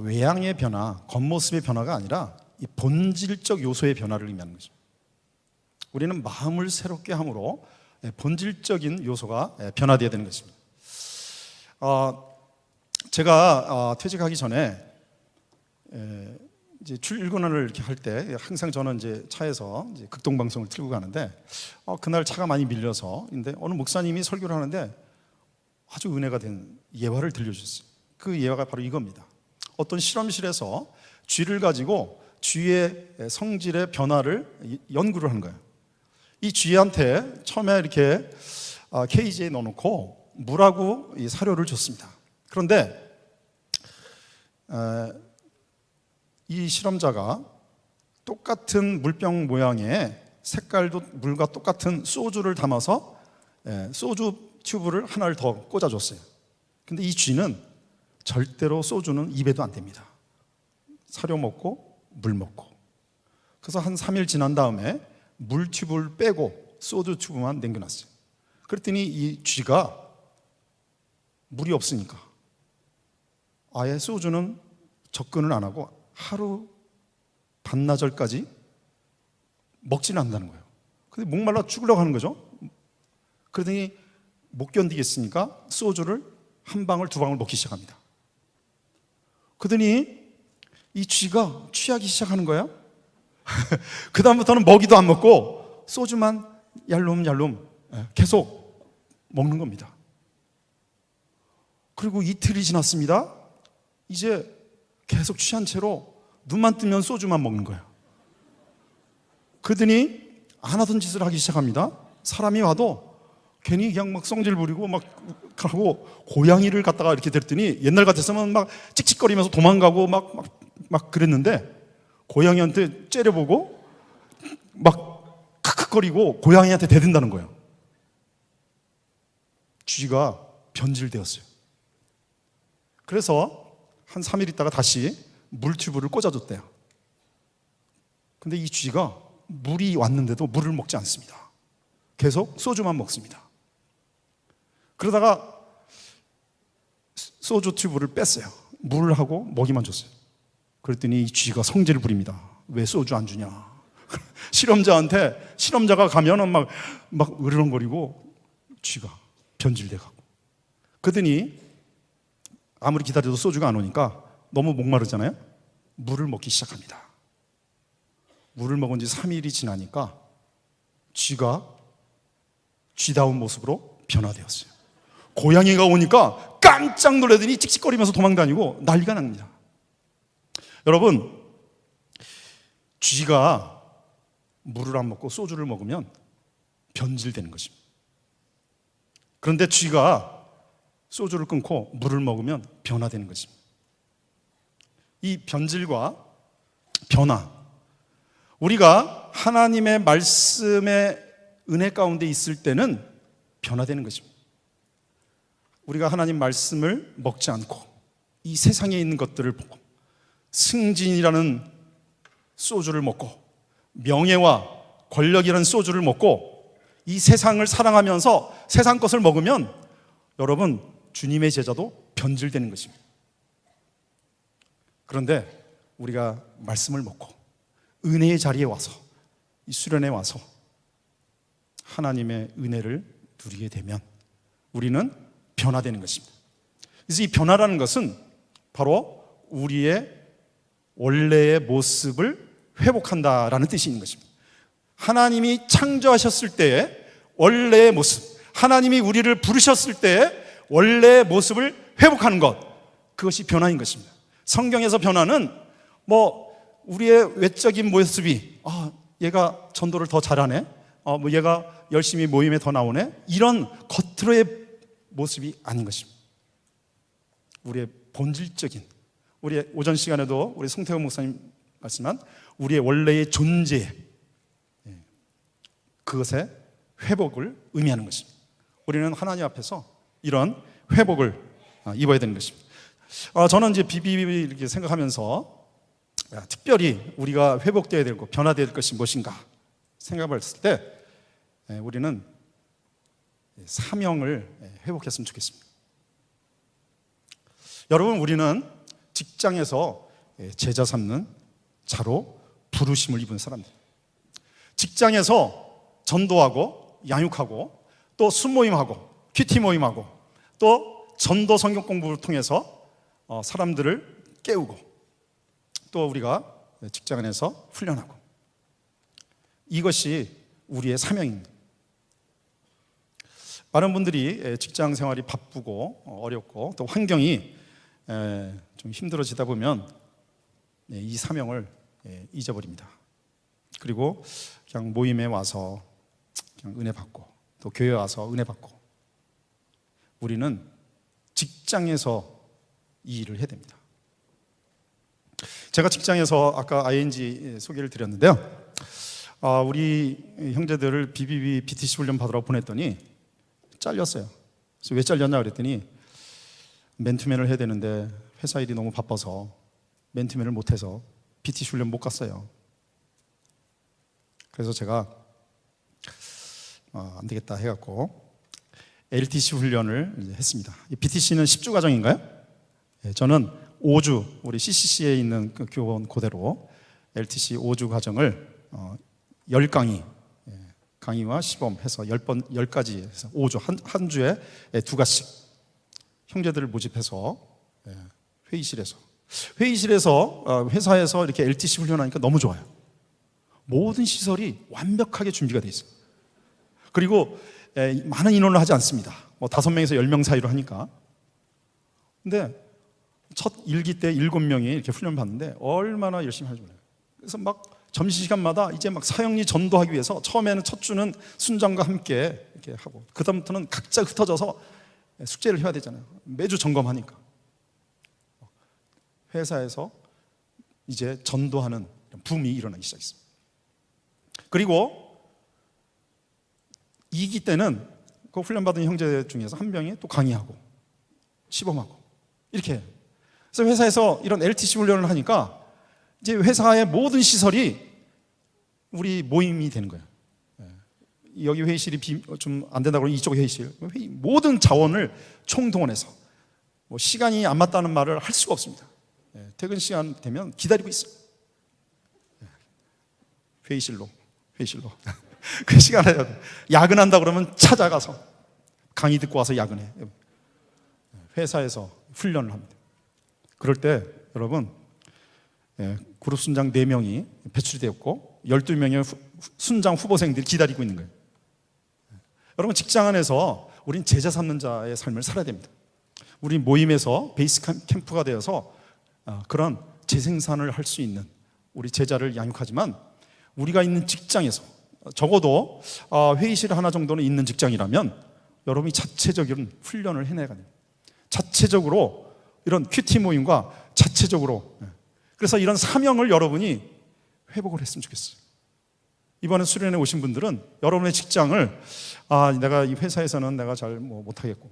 외양의 변화, 겉모습의 변화가 아니라 이 본질적 요소의 변화를 의미하는 거죠. 우리는 마음을 새롭게 함으로 본질적인 요소가 변화되어야 되는 것입니다. 제가 퇴직하기 전에 이제 출근을 이렇게 할 때 항상 저는 이제 차에서 이제 극동 방송을 틀고 가는데 그날 차가 많이 밀려서 근데 어느 목사님이 설교를 하는데 아주 은혜가 된 예화를 들려주셨어요. 그 예화가 바로 이겁니다. 어떤 실험실에서 쥐를 가지고 쥐의 성질의 변화를 연구를 하는 거예요. 이 쥐한테 처음에 이렇게 케이지에 넣어놓고 물하고 이 사료를 줬습니다. 그런데 이 실험자가 똑같은 물병 모양의 색깔도 물과 똑같은 소주를 담아서 소주 튜브를 하나를 더 꽂아줬어요. 근데 이 쥐는 절대로 소주는 입에도 안 됩니다. 사료 먹고 물 먹고. 그래서 한 3일 지난 다음에 물 튜브를 빼고 소주 튜브만 남겨놨어요. 그랬더니 이 쥐가 물이 없으니까 아예 소주는 접근을 안 하고 하루 반나절까지 먹지는 않는다는 거예요. 근데 목말라 죽으려고 하는 거죠. 그러더니 못 견디겠으니까 소주를 한 방울 두 방울 먹기 시작합니다. 그러더니 이 쥐가 취하기 시작하는 거예요. 그 다음부터는 먹이도 안 먹고 소주만 얄롬얄롬 계속 먹는 겁니다. 그리고 이틀이 지났습니다. 이제 계속 취한 채로 눈만 뜨면 소주만 먹는 거예요. 그러더니 안 하던 짓을 하기 시작합니다. 사람이 와도 괜히 그냥 막 성질 부리고 막 하고 고양이를 갖다가 이렇게 데렸더니 옛날 같았으면 막 찍찍거리면서 도망가고 막 그랬는데 고양이한테 째려보고 막 크크거리고 고양이한테 대든다는 거예요. 쥐가 변질되었어요. 그래서 한 3일 있다가 다시 물튜브를 꽂아줬대요. 근데 이 쥐가 물이 왔는데도 물을 먹지 않습니다. 계속 소주만 먹습니다. 그러다가 소주 튜브를 뺐어요. 물을 하고 먹이만 줬어요. 그랬더니 이 쥐가 성질을 부립니다. 왜 소주 안 주냐? 실험자가 가면은 막 으르렁거리고 쥐가 변질돼가고. 그러더니 아무리 기다려도 소주가 안 오니까 너무 목마르잖아요. 물을 먹기 시작합니다. 물을 먹은 지 3일이 지나니까 쥐가 쥐다운 모습으로 변화되었어요. 고양이가 오니까 깜짝 놀라더니 찍찍거리면서 도망다니고 난리가 납니다. 여러분, 쥐가 물을 안 먹고 소주를 먹으면 변질되는 것입니다. 그런데 쥐가 소주를 끊고 물을 먹으면 변화되는 것입니다. 이 변질과 변화, 우리가 하나님의 말씀의 은혜 가운데 있을 때는 변화되는 것입니다. 우리가 하나님 말씀을 먹지 않고 이 세상에 있는 것들을 보고 승진이라는 소주를 먹고 명예와 권력이라는 소주를 먹고 이 세상을 사랑하면서 세상 것을 먹으면 여러분, 주님의 제자도 변질되는 것입니다. 그런데 우리가 말씀을 먹고 은혜의 자리에 와서 이 수련에 와서 하나님의 은혜를 누리게 되면 우리는 변화되는 것입니다. 그래서 이 변화라는 것은 바로 우리의 원래의 모습을 회복한다라는 뜻이 있는 것입니다. 하나님이 창조하셨을 때의 원래의 모습, 하나님이 우리를 부르셨을 때의 원래의 모습을 회복하는 것, 그것이 변화인 것입니다. 성경에서 변화는 우리의 외적인 모습이 얘가 전도를 더 잘하네, 얘가 열심히 모임에 더 나오네, 이런 겉으로의 모습이 아닌 것입니다. 우리의 본질적인, 우리의 오전 시간에도 우리 송태호 목사님 말씀한 우리의 원래의 존재, 그것의 회복을 의미하는 것입니다. 우리는 하나님 앞에서 이런 회복을 입어야 되는 것입니다. 저는 이제 비비비 이렇게 생각하면서 특별히 우리가 회복되어야 되고 변화되어야 될 것이 무엇인가 생각을 했을 때 우리는 사명을 회복했으면 좋겠습니다. 여러분, 우리는 직장에서 제자 삼는 자로 부르심을 입은 사람들, 직장에서 전도하고 양육하고 또 순모임하고 큐티 모임하고 또 전도 성경 공부를 통해서 사람들을 깨우고 또 우리가 직장 안에서 훈련하고, 이것이 우리의 사명입니다. 많은 분들이 직장 생활이 바쁘고 어렵고 또 환경이 좀 힘들어지다 보면 이 사명을 잊어버립니다. 그리고 그냥 모임에 와서 그냥 은혜 받고 또 교회에 와서 은혜 받고, 우리는 직장에서 이 일을 해야 됩니다. 제가 직장에서 아까 ING 소개를 드렸는데요, 우리 형제들을 BBB BTC 훈련 받으러 보냈더니 잘렸어요. 그래서 왜 잘렸냐 그랬더니 맨투맨을 해야 되는데 회사 일이 너무 바빠서 맨투맨을 못해서 BTC 훈련 못 갔어요. 그래서 제가 안 되겠다 해갖고 LTC 훈련을 이제 했습니다. BTC는 10주 과정인가요? 저는 5주, 우리 CCC에 있는 그 교원 그대로 LTC 5주 과정을 10강의, 강의와 시범 해서 10가지 해서 5주, 한 주에 2가씩 형제들을 모집해서 회의실에서 회사에서 이렇게 LTC 훈련하니까 너무 좋아요. 모든 시설이 완벽하게 준비가 되어 있어요. 그리고 많은 인원을 하지 않습니다. 5명에서 10명 사이로 하니까. 근데 첫 1기 때 7명이 이렇게 훈련 받는데 얼마나 열심히 하는지 몰라요. 그래서 막 점심시간마다 이제 막 사형리 전도하기 위해서 처음에는 첫 주는 순장과 함께 이렇게 하고, 그다음부터는 각자 흩어져서 숙제를 해야 되잖아요. 매주 점검하니까. 회사에서 이제 전도하는 붐이 일어나기 시작했습니다. 그리고 2기 때는 그 훈련받은 형제 중에서 한 명이 또 강의하고 시범하고 이렇게 해요. 그래서 회사에서 이런 LTC 훈련을 하니까 이제 회사의 모든 시설이 우리 모임이 되는 거예요. 여기 회의실이 좀 안 된다고 그러면 이쪽 회의실, 모든 자원을 총동원해서 뭐 시간이 안 맞다는 말을 할 수가 없습니다. 퇴근 시간 되면 기다리고 있어요. 회의실로 그 시간에 야근한다 그러면 찾아가서 강의 듣고 와서 야근해. 회사에서 훈련을 합니다. 그럴 때 여러분, 그룹 순장 4명이 배출이 되었고 12명의 순장 후보생들이 기다리고 있는 거예요. 여러분, 직장 안에서 우린 제자 삼는 자의 삶을 살아야 됩니다. 우리 모임에서 베이스 캠프가 되어서 그런 재생산을 할 수 있는 우리 제자를 양육하지만, 우리가 있는 직장에서 적어도 회의실 하나 정도는 있는 직장이라면 여러분이 자체적인 훈련을 해내야 됩니다. 자체적으로 이런 큐티 모임과 자체적으로, 그래서 이런 사명을 여러분이 회복을 했으면 좋겠어요. 이번에 수련회 오신 분들은 여러분의 직장을 내가 이 회사에서는 내가 잘 못하겠고,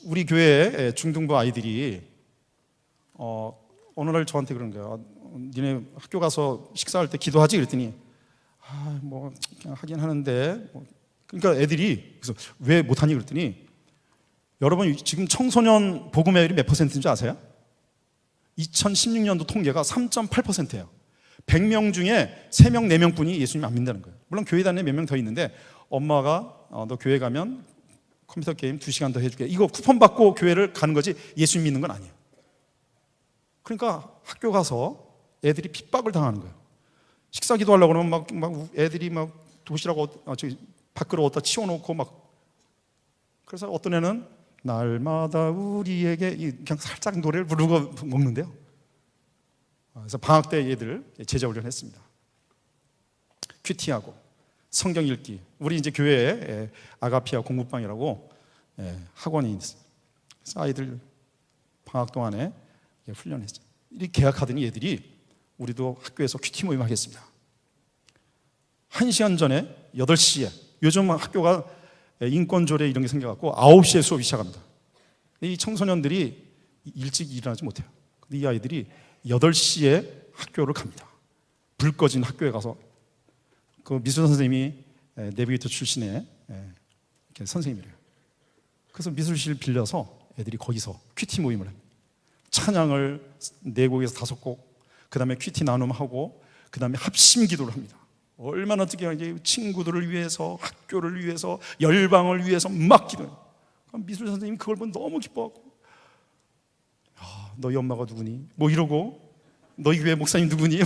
우리 교회 중등부 아이들이 어느 날 저한테 그런 거예요. 니네 학교 가서 식사할 때 기도하지? 그랬더니 뭐 그냥 하긴 하는데 그러니까 애들이, 그래서 왜 못하니? 그랬더니, 여러분 지금 청소년 복음회율이 몇 %인지 아세요? 2016년도 통계가 3.8%예요. 100명 중에 3명, 4명뿐이 예수님 안 믿는다는 거예요. 물론 교회 다니는 몇 명 더 있는데, 엄마가 너 교회 가면 컴퓨터 게임 2시간 더 해줄게, 이거 쿠폰 받고 교회를 가는 거지 예수님 믿는 건 아니에요. 그러니까 학교 가서 애들이 핍박을 당하는 거예요. 식사 기도하려고 그러면 막 애들이 막 도시락 저기 밖으로 어디다 치워놓고 막. 그래서 어떤 애는 날마다 우리에게 그냥 살짝 노래를 부르고 먹는데요. 그래서 방학 때 얘들 제자 훈련했습니다. 큐티하고 성경 읽기. 우리 이제 교회에 아가피아 공부방이라고 학원이 있어요. 그래서 아이들 방학 동안에 훈련했죠. 이렇게 계약하더니 얘들이 우리도 학교에서 큐티 모임 하겠습니다. 1시간 전에 8시에, 요즘 학교가 인권조례 이런 게 생겨갖고 9시에 수업이 시작합니다. 이 청소년들이 일찍 일어나지 못해요. 근데 이 아이들이 8시에 학교를 갑니다. 불 꺼진 학교에 가서, 그 미술 선생님이 내비게이터 출신의 선생님이래요. 그래서 미술실 빌려서 애들이 거기서 큐티 모임을 합니다. 찬양을 4곡에서 5곡, 그 다음에 큐티 나눔하고, 그 다음에 합심 기도를 합니다. 얼마나 어떻게 친구들을 위해서, 학교를 위해서, 열방을 위해서 막 기도해요. 미술 선생님이 그걸 보면 너무 기뻐하고, 너희 엄마가 누구니? 뭐 이러고, 너희 교회 목사님 누구니?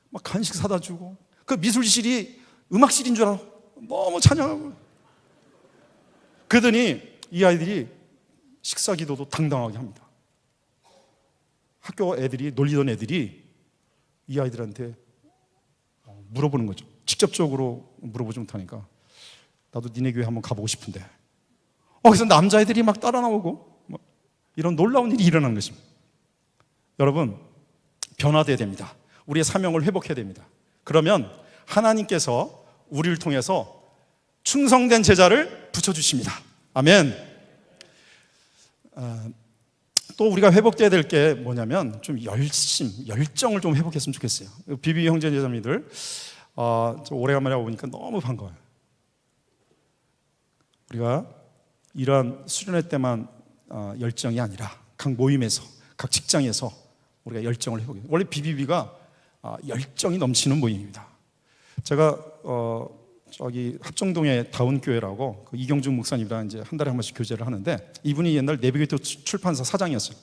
막 간식 사다 주고, 그 미술실이 음악실인 줄 알아. 너무 찬양하고. 그러더니 이 아이들이 식사 기도도 당당하게 합니다. 학교 애들이, 놀리던 애들이 이 아이들한테 물어보는 거죠. 직접적으로 물어보지 못하니까, 나도 니네 교회 한번 가보고 싶은데. 그래서 남자애들이 막 따라 나오고, 이런 놀라운 일이 일어나는 것입니다. 여러분, 변화돼야 됩니다. 우리의 사명을 회복해야 됩니다. 그러면 하나님께서 우리를 통해서 충성된 제자를 붙여주십니다. 아멘. 또 우리가 회복돼야 될 게 뭐냐면, 좀 열정을 좀 회복했으면 좋겠어요. 비비 형제 제자님들, 오래간만에 와보니까 너무 반가워요. 우리가 이러한 수련회 때만 열정이 아니라 각 모임에서, 각 직장에서 우리가 열정을 회복해요. 원래 비비비가 열정이 넘치는 모임입니다. 제가 저기 합정동의 다운교회라고, 그 이경준 목사님이랑 이제 한 달에 한 번씩 교제를 하는데, 이분이 옛날 내비게이터 출판사 사장이었어요.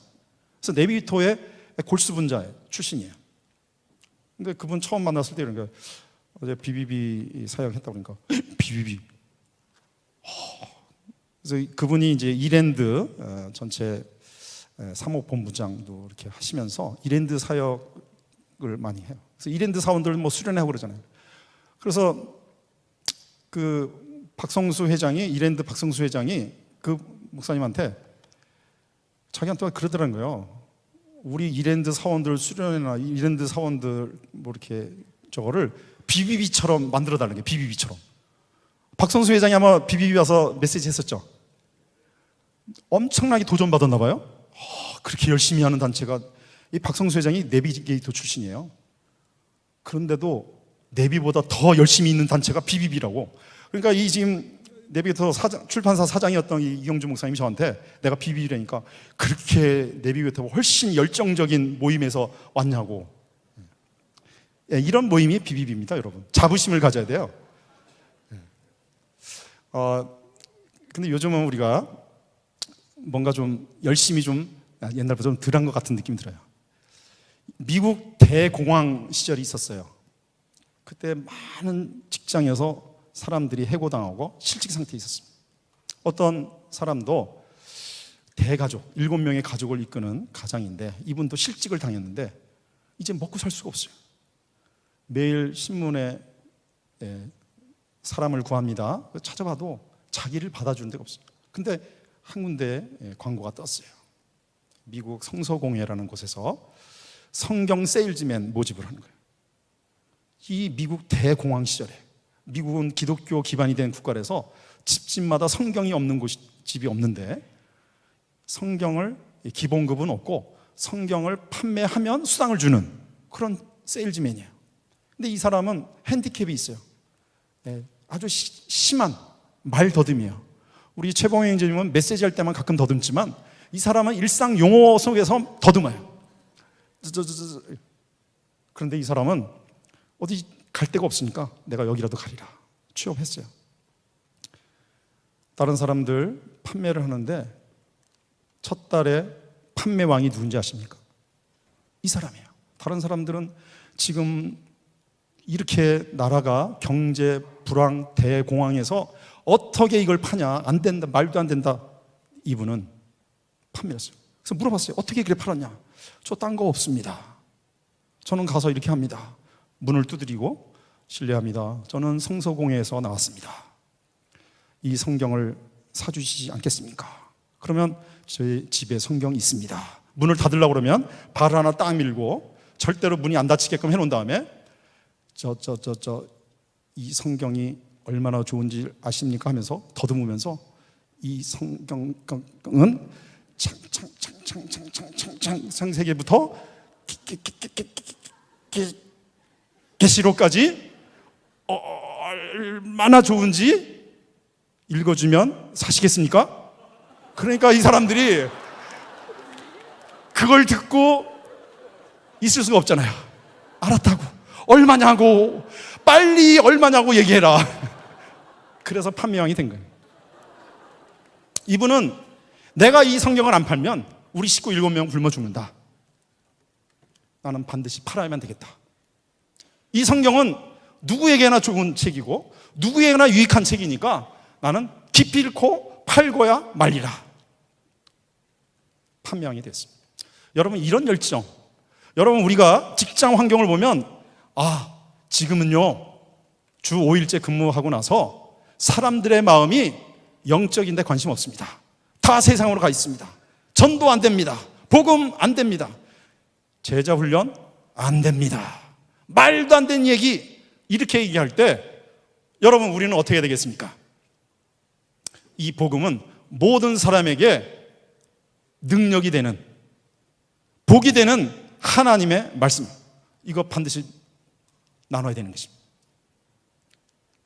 그래서 내비게이터의 골수 분자 출신이에요. 근데 그분 처음 만났을 때 그러니까, 어제 비비비 사역했다고 그러니까, 비비비. 그래서 그분이 이제 이랜드 전체 사목본부장도 이렇게 하시면서 이랜드 사역을 많이 해요. 그래서 이랜드 사원들 뭐 수련하고 그러잖아요. 그래서 그 박성수 회장이, 이랜드 박성수 회장이 그 목사님한테 자기한테 그러더라는 거예요. 우리 이랜드 사원들 수련회나 이랜드 사원들 뭐 이렇게 저거를 비비비처럼 만들어 달라는 게, 비비비처럼. 박성수 회장이 아마 BBB 와서 메시지 했었죠. 엄청나게 도전받았나 봐요. 그렇게 열심히 하는 단체가, 이 박성수 회장이 내비게이터 출신이에요. 그런데도 내비보다 더 열심히 있는 단체가 BBB라고. 그러니까 이 지금 내비게이터 출판사 사장이었던 이경주 목사님이 저한테 내가 BBB라니까 그렇게 내비게이터가 훨씬 열정적인 모임에서 왔냐고. 이런 모임이 BBB입니다, 여러분. 자부심을 가져야 돼요. 근데 요즘은 우리가 뭔가 좀 열심히 좀 옛날보다 좀 덜한 것 같은 느낌이 들어요. 미국 대공황 시절이 있었어요. 그때 많은 직장에서 사람들이 해고당하고 실직 상태에 있었습니다. 어떤 사람도 대가족, 7명의 가족을 이끄는 가장인데 이분도 실직을 당했는데 이제 먹고 살 수가 없어요. 매일 신문에 사람을 구합니다. 찾아봐도 자기를 받아주는 데가 없어요. 근데 한 군데 광고가 떴어요. 미국 성서공회라는 곳에서 성경 세일즈맨 모집을 하는 거예요. 이 미국 대공황 시절에, 미국은 기독교 기반이 된 국가라서 집집마다 성경이 없는 집이 없는데 성경을 기본급은 없고 성경을 판매하면 수당을 주는 그런 세일즈맨이에요. 근데 이 사람은 핸디캡이 있어요. 아주 심한 말더듬이에요. 우리 최봉희 형제님은 메시지 할 때만 가끔 더듬지만 이 사람은 일상 용어 속에서 더듬어요. 그런데 이 사람은 어디 갈 데가 없으니까 내가 여기라도 가리라 취업했어요. 다른 사람들 판매를 하는데 첫 달에 판매왕이 누군지 아십니까? 이 사람이에요. 다른 사람들은 지금 이렇게 나라가 경제 불황 대공황에서 어떻게 이걸 파냐, 안 된다, 말도 안 된다. 이분은 판매를 했어요. 그래서 물어봤어요. 어떻게 그래 팔았냐? 저 딴 거 없습니다. 저는 가서 이렇게 합니다. 문을 두드리고 실례합니다. 저는 성서공회에서 나왔습니다. 이 성경을 사주시지 않겠습니까? 그러면 저희 집에 성경이 있습니다. 문을 닫으려고 그러면 발 하나 딱 밀고 절대로 문이 안 닫히게끔 해놓은 다음에 이 성경이 얼마나 좋은지 아십니까? 하면서 더듬으면서 이 성경은 창세기부터 계시록까지 얼마나 좋은지 읽어주면 사시겠습니까? 그러니까 이 사람들이 그걸 듣고 있을 수가 없잖아요. 알았다고, 얼마냐고, 빨리 얼마냐고 얘기해라. 그래서 판매왕이 된 거예요. 이분은 내가 이 성경을 안 팔면 우리 식구 7명 굶어 죽는다. 나는 반드시 팔아야만 되겠다. 이 성경은 누구에게나 좋은 책이고 누구에게나 유익한 책이니까 나는 기필코 팔고야 말리라. 판매왕이 됐습니다. 여러분, 이런 열정, 여러분 우리가 직장 환경을 보면 지금은요 주 5일째 근무하고 나서 사람들의 마음이 영적인데 관심 없습니다. 다 세상으로 가 있습니다. 전도 안 됩니다. 복음 안 됩니다. 제자 훈련 안 됩니다. 말도 안 되는 얘기, 이렇게 얘기할 때 여러분 우리는 어떻게 해야 되겠습니까? 이 복음은 모든 사람에게 능력이 되는, 복이 되는 하나님의 말씀, 이거 반드시 나눠야 되는 것입니다.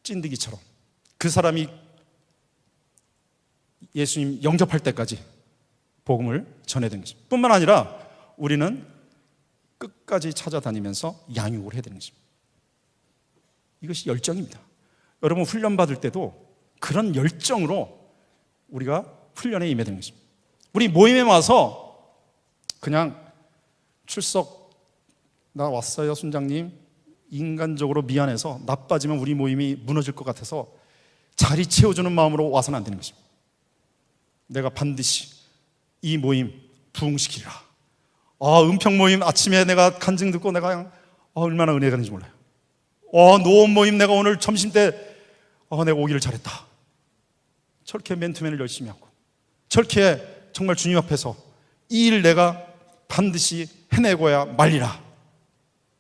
찐득이처럼 그 사람이 예수님 영접할 때까지 복음을 전해야 되는 것입니다. 뿐만 아니라 우리는 끝까지 찾아다니면서 양육을 해야 되는 것입니다. 이것이 열정입니다. 여러분 훈련 받을 때도 그런 열정으로 우리가 훈련에 임해야 되는 것입니다. 우리 모임에 와서 그냥 출석 나 왔어요 순장님, 인간적으로 미안해서 나빠지면 우리 모임이 무너질 것 같아서 자리 채워주는 마음으로 와서는 안 되는 것입니다. 내가 반드시 이 모임 부흥시키리라. 은평 모임 아침에 내가 간증 듣고 내가 그냥 얼마나 은혜가 되는지 몰라요. 노원 모임 내가 오늘 점심 때 내가 오기를 잘했다. 저렇게 맨투맨을 열심히 하고 저렇게 정말 주님 앞에서 이 일 내가 반드시 해내고야 말리라.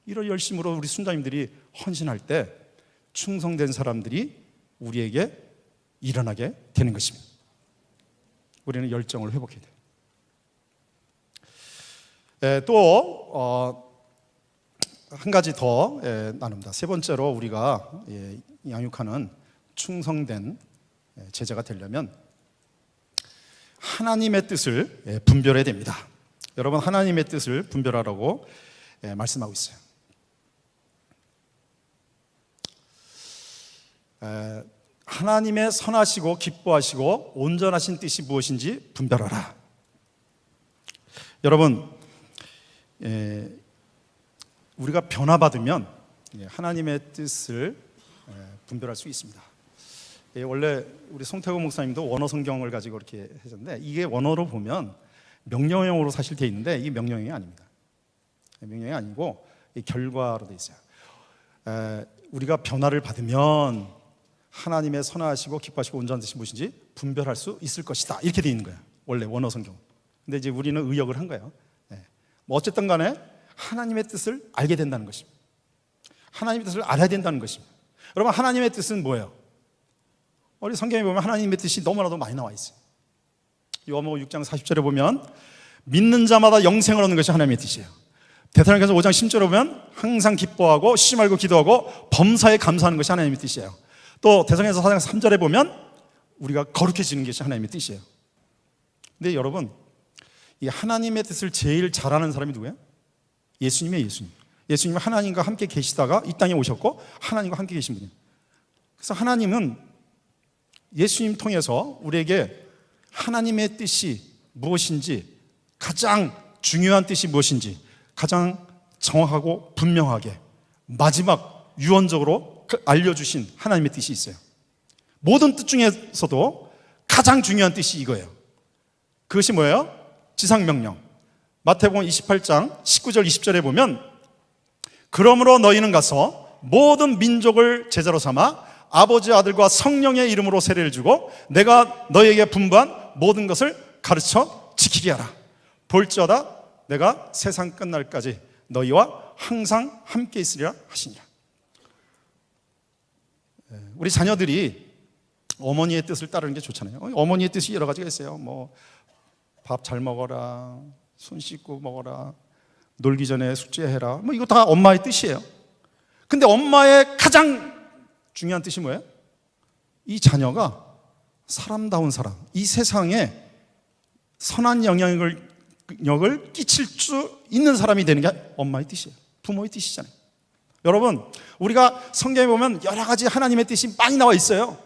이런 열심으로 우리 순장님들이 헌신할 때 충성된 사람들이 우리에게 일어나게 되는 것입니다. 우리는 열정을 회복해야 돼요. 또 한 가지 더 나눕니다. 세 번째로 우리가 양육하는 충성된 제자가 되려면 하나님의 뜻을 분별해야 됩니다. 여러분, 하나님의 뜻을 분별하라고 말씀하고 있어요. 하나님의 선하시고 기뻐하시고 온전하신 뜻이 무엇인지 분별하라. 여러분, 우리가 변화받으면 하나님의 뜻을 분별할 수 있습니다. 원래 우리 송태호 목사님도 원어 성경을 가지고 이렇게 하셨는데, 이게 원어로 보면 명령형으로 사실 돼 있는데 이게 명령형이 아닙니다. 명령형이 아니고 결과로 돼 있어요. 우리가 변화를 받으면 하나님의 선하시고 기뻐하시고 온전한 뜻이 무엇인지 분별할 수 있을 것이다, 이렇게 돼 있는 거예요, 원래 원어 성경. 근데 이제 우리는 의역을 한 거예요. 뭐 어쨌든 간에 하나님의 뜻을 알게 된다는 것입니다. 하나님의 뜻을 알아야 된다는 것입니다. 여러분, 하나님의 뜻은 뭐예요? 우리 성경에 보면 하나님의 뜻이 너무나도 많이 나와 있어요. 요한복음 6장 40절에 보면 믿는 자마다 영생을 얻는 것이 하나님의 뜻이에요. 데살로니가서 5장 10절에 보면 항상 기뻐하고 쉬지 말고 기도하고 범사에 감사하는 것이 하나님의 뜻이에요. 또 데살로니가서 4장 3절에 보면 우리가 거룩해지는 것이 하나님의 뜻이에요. 근데 여러분, 이 하나님의 뜻을 제일 잘하는 사람이 누구예요? 예수님이에요. 예수님은 하나님과 함께 계시다가 이 땅에 오셨고 하나님과 함께 계신 분이에요. 그래서 하나님은 예수님 통해서 우리에게 하나님의 뜻이 무엇인지, 가장 중요한 뜻이 무엇인지 가장 정확하고 분명하게 마지막 유언적으로 알려주신 하나님의 뜻이 있어요. 모든 뜻 중에서도 가장 중요한 뜻이 이거예요. 그것이 뭐예요? 지상명령. 마태복음 28장 19절 20절에 보면 그러므로 너희는 가서 모든 민족을 제자로 삼아 아버지, 아들과 성령의 이름으로 세례를 주고 내가 너희에게 분부한 모든 것을 가르쳐 지키게 하라. 볼지어다 내가 세상 끝날까지 너희와 항상 함께 있으리라 하시니라. 우리 자녀들이 어머니의 뜻을 따르는 게 좋잖아요. 어머니의 뜻이 여러 가지가 있어요. 뭐 밥 잘 먹어라, 손 씻고 먹어라, 놀기 전에 숙제해라, 뭐 이거 다 엄마의 뜻이에요. 근데 엄마의 가장 중요한 뜻이 뭐예요? 이 자녀가 사람다운 사람, 이 세상에 선한 영향력을 끼칠 수 있는 사람이 되는 게 엄마의 뜻이에요. 부모의 뜻이잖아요. 여러분, 우리가 성경에 보면 여러 가지 하나님의 뜻이 많이 나와 있어요.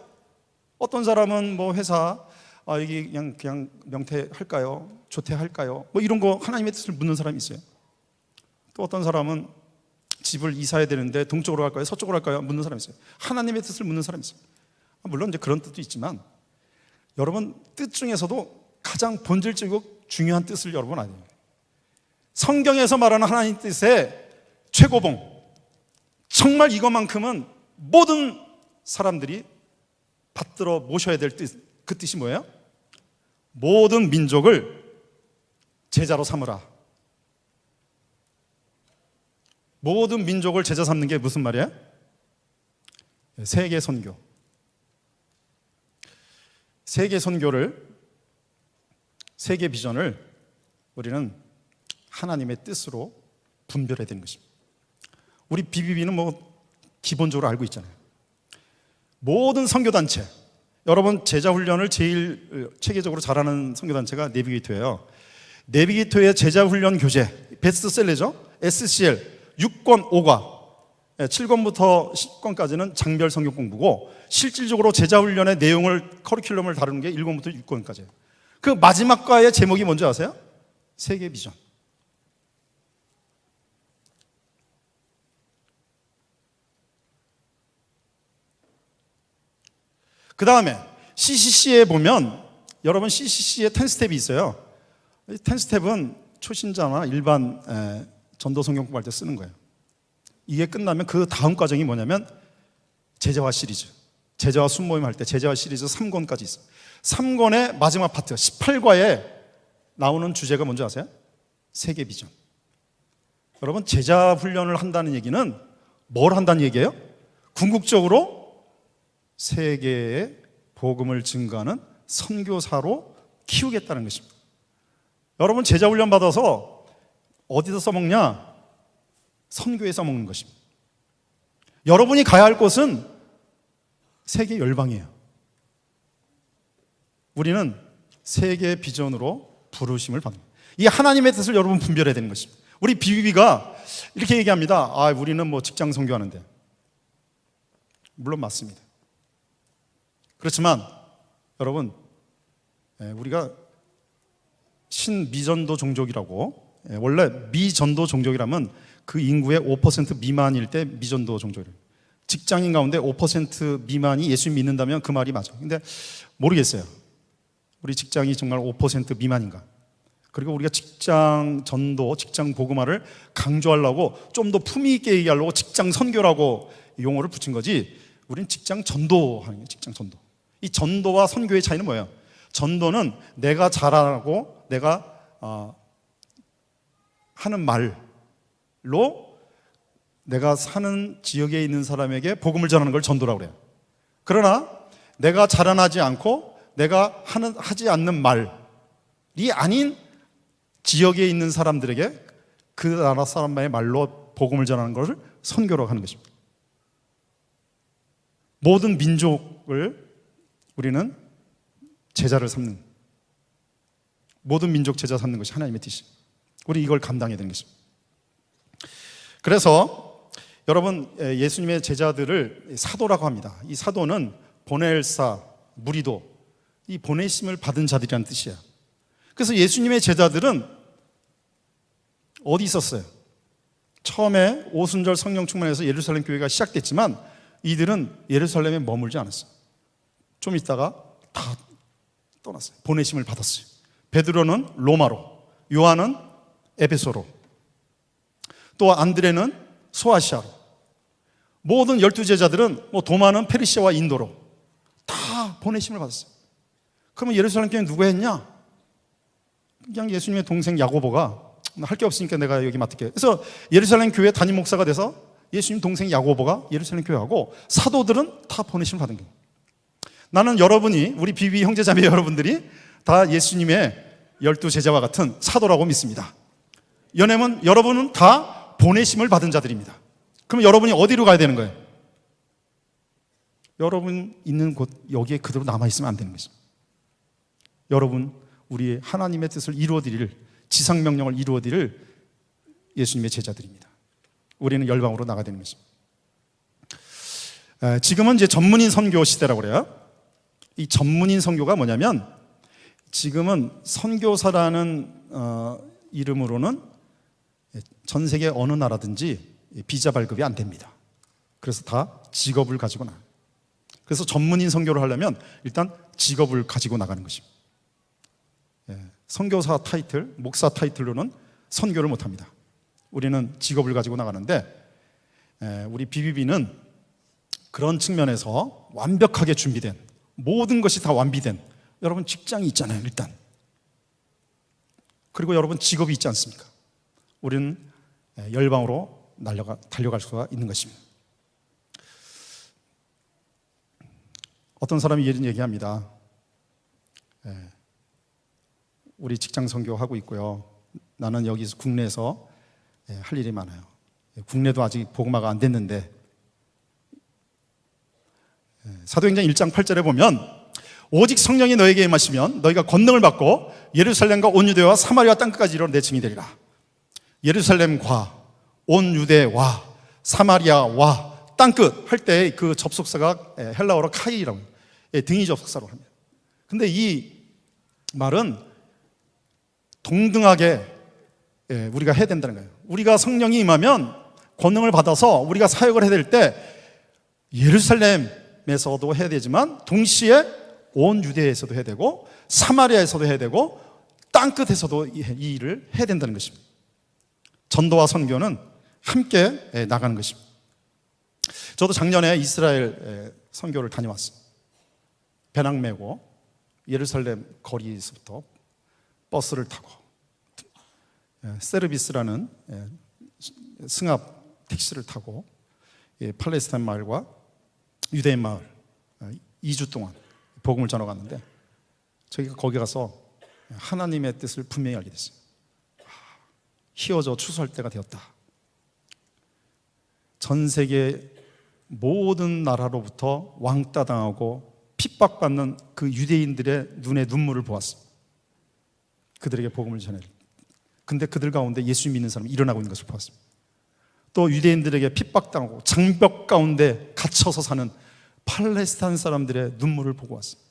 어떤 사람은 뭐 회사 여기 그냥 명퇴할까요? 조퇴할까요? 뭐 이런 거 하나님의 뜻을 묻는 사람이 있어요. 또 어떤 사람은 집을 이사해야 되는데 동쪽으로 갈까요? 서쪽으로 갈까요? 묻는 사람이 있어요. 하나님의 뜻을 묻는 사람이 있어요. 물론 이제 그런 뜻도 있지만 여러분, 뜻 중에서도 가장 본질적이고 중요한 뜻을 여러분 아세요. 성경에서 말하는 하나님 뜻의 최고봉, 정말 이것만큼은 모든 사람들이 받들어 모셔야 될 뜻, 그 뜻이 뭐예요? 모든 민족을 제자로 삼으라. 모든 민족을 제자 삼는 게 무슨 말이에요? 세계 선교. 세계 선교를, 세계 비전을 우리는 하나님의 뜻으로 분별해야 되는 것입니다. 우리 BBB는 뭐 기본적으로 알고 있잖아요. 모든 선교단체, 여러분 제자 훈련을 제일 체계적으로 잘하는 선교단체가 내비게이터예요. 내비게이터의 제자 훈련 교재 베스트셀러죠. SCL 6권 5과 7권부터 10권까지는 장별 성경 공부고, 실질적으로 제자 훈련의 내용을 커리큘럼을 다루는 게 1권부터 6권까지예요. 그 마지막 과의 제목이 뭔지 아세요? 세계 비전. 그 다음에 CCC에 보면 여러분 CCC에 10스텝이 있어요. 10스텝은 초신자나 일반 전도 성경 공부할 때 쓰는 거예요. 이게 끝나면 그 다음 과정이 뭐냐면 제자화 시리즈, 제자화 순모임 할 때 제자화 시리즈 3권까지 있어요. 3권의 마지막 파트 18과에 나오는 주제가 뭔지 아세요? 세계 비전. 여러분, 제자 훈련을 한다는 얘기는 뭘 한다는 얘기예요? 궁극적으로 세계에 복음을 증거하는 선교사로 키우겠다는 것입니다. 여러분, 제자 훈련 받아서 어디서 써먹냐? 선교에 써먹는 것입니다. 여러분이 가야 할 곳은 세계 열방이에요. 우리는 세계 비전으로 부르심을 받습니다. 이 하나님의 뜻을 여러분 분별해야 되는 것입니다. 우리 BBB가 이렇게 얘기합니다. 우리는 뭐 직장 선교하는데. 물론 맞습니다. 그렇지만 여러분, 우리가 신미전도 종족이라고, 원래 미전도 종족이라면 그 인구의 5% 미만일 때 미전도 종족이에요. 직장인 가운데 5% 미만이 예수 믿는다면 그 말이 맞아요. 근데 모르겠어요. 우리 직장이 정말 5% 미만인가? 그리고 우리가 직장 전도, 직장 복음화를 강조하려고 좀 더 품위 있게 얘기하려고 직장 선교라고 용어를 붙인 거지, 우리는 직장 전도 하는 거예요. 직장 전도. 이 전도와 선교의 차이는 뭐예요? 전도는 내가 잘하고 내가 하는 말로 내가 사는 지역에 있는 사람에게 복음을 전하는 걸 전도라고 그래요. 그러나 내가 자라나지 않고 내가 하지 않는 말이 아닌 지역에 있는 사람들에게 그 나라 사람만의 말로 복음을 전하는 것을 선교라고 하는 것입니다. 모든 민족을 우리는 제자를 삼는, 모든 민족 제자 삼는 것이 하나님의 뜻입니다. 우리 이걸 감당해야 되는 것입니다. 그래서 여러분, 예수님의 제자들을 사도라고 합니다. 이 사도는 보넬사, 무리도, 이 보내심을 받은 자들이라는 뜻이에요. 그래서 예수님의 제자들은 어디 있었어요? 처음에 오순절 성령 충만해서 예루살렘 교회가 시작됐지만 이들은 예루살렘에 머물지 않았어요. 좀 있다가 다 떠났어요. 보내심을 받았어요. 베드로는 로마로, 요한은 에베소로, 또 안드레는 소아시아로, 모든 12제자들은 도마는 페르시아와 인도로 다 보내심을 받았어요. 그러면 예루살렘 교회 누가 했냐? 그냥 예수님의 동생 야고보가 할 게 없으니까 내가 여기 맡을게. 그래서 예루살렘 교회 담임 목사가 돼서 예수님 동생 야고보가 예루살렘 교회하고, 사도들은 다 보내심을 받은 거예요. 나는 여러분이, 우리 비비 형제자매 여러분들이 다 예수님의 12제자와 같은 사도라고 믿습니다. 왜냐하면 여러분은 다 보내심을 받은 자들입니다. 그럼 여러분이 어디로 가야 되는 거예요? 여러분 있는 곳, 여기에 그대로 남아있으면 안 되는 것입니다. 여러분, 우리의 하나님의 뜻을 이루어드릴, 지상명령을 이루어드릴 예수님의 제자들입니다. 우리는 열방으로 나가야 되는 것입니다. 지금은 이제 전문인 선교 시대라고 그래요. 이 전문인 선교가 뭐냐면, 지금은 선교사라는 이름으로는 전 세계 어느 나라든지 비자 발급이 안 됩니다. 그래서 다 직업을 가지고 나가요. 그래서 전문인 선교를 하려면 일단 직업을 가지고 나가는 것입니다. 선교사 타이틀, 목사 타이틀로는 선교를 못합니다. 우리는 직업을 가지고 나가는데, 우리 BBB는 그런 측면에서 완벽하게 준비된, 모든 것이 다 완비된, 여러분 직장이 있잖아요, 일단. 그리고 여러분 직업이 있지 않습니까? 우리는 열방으로 달려갈 수가 있는 것입니다. 어떤 사람이 이런 얘기합니다. 우리 직장 선교하고 있고요. 나는 여기서 국내에서 할 일이 많아요. 국내도 아직 복음화가 안 됐는데, 사도행전 1장 8절에 보면, 오직 성령이 너에게 임하시면 너희가 권능을 받고 예루살렘과 온 유대와 사마리아 땅끝까지 이르러 내 증인이 되리라. 예루살렘과 온 유대와 사마리아와 땅끝 할 때 그 접속사가 헬라어로 카이라고 해요. 등위 접속사로 합니다. 근데 이 말은 동등하게 우리가 해야 된다는 거예요. 우리가 성령이 임하면 권능을 받아서 우리가 사역을 해야 될 때 예루살렘에서도 해야 되지만 동시에 온 유대에서도 해야 되고 사마리아에서도 해야 되고 땅끝에서도 이 일을 해야 된다는 것입니다. 전도와 선교는 함께 나가는 것입니다. 저도 작년에 이스라엘 선교를 다녀왔어요. 배낭 메고 예루살렘 거리에서부터 버스를 타고 세르비스라는 승합 택시를 타고 팔레스타인 마을과 유대인 마을 2주 동안 복음을 전하고 갔는데 저희가 거기 가서 하나님의 뜻을 분명히 알게 됐어요. 휘어져 추수할 때가 되었다. 전 세계 모든 나라로부터 왕따당하고 핍박받는 그 유대인들의 눈에 눈물을 보았습니다. 그들에게 복음을 전해요. 근데 그들 가운데 예수 믿는 사람이 일어나고 있는 것을 보았습니다. 또 유대인들에게 핍박당하고 장벽 가운데 갇혀서 사는 팔레스타인 사람들의 눈물을 보고 왔습니다.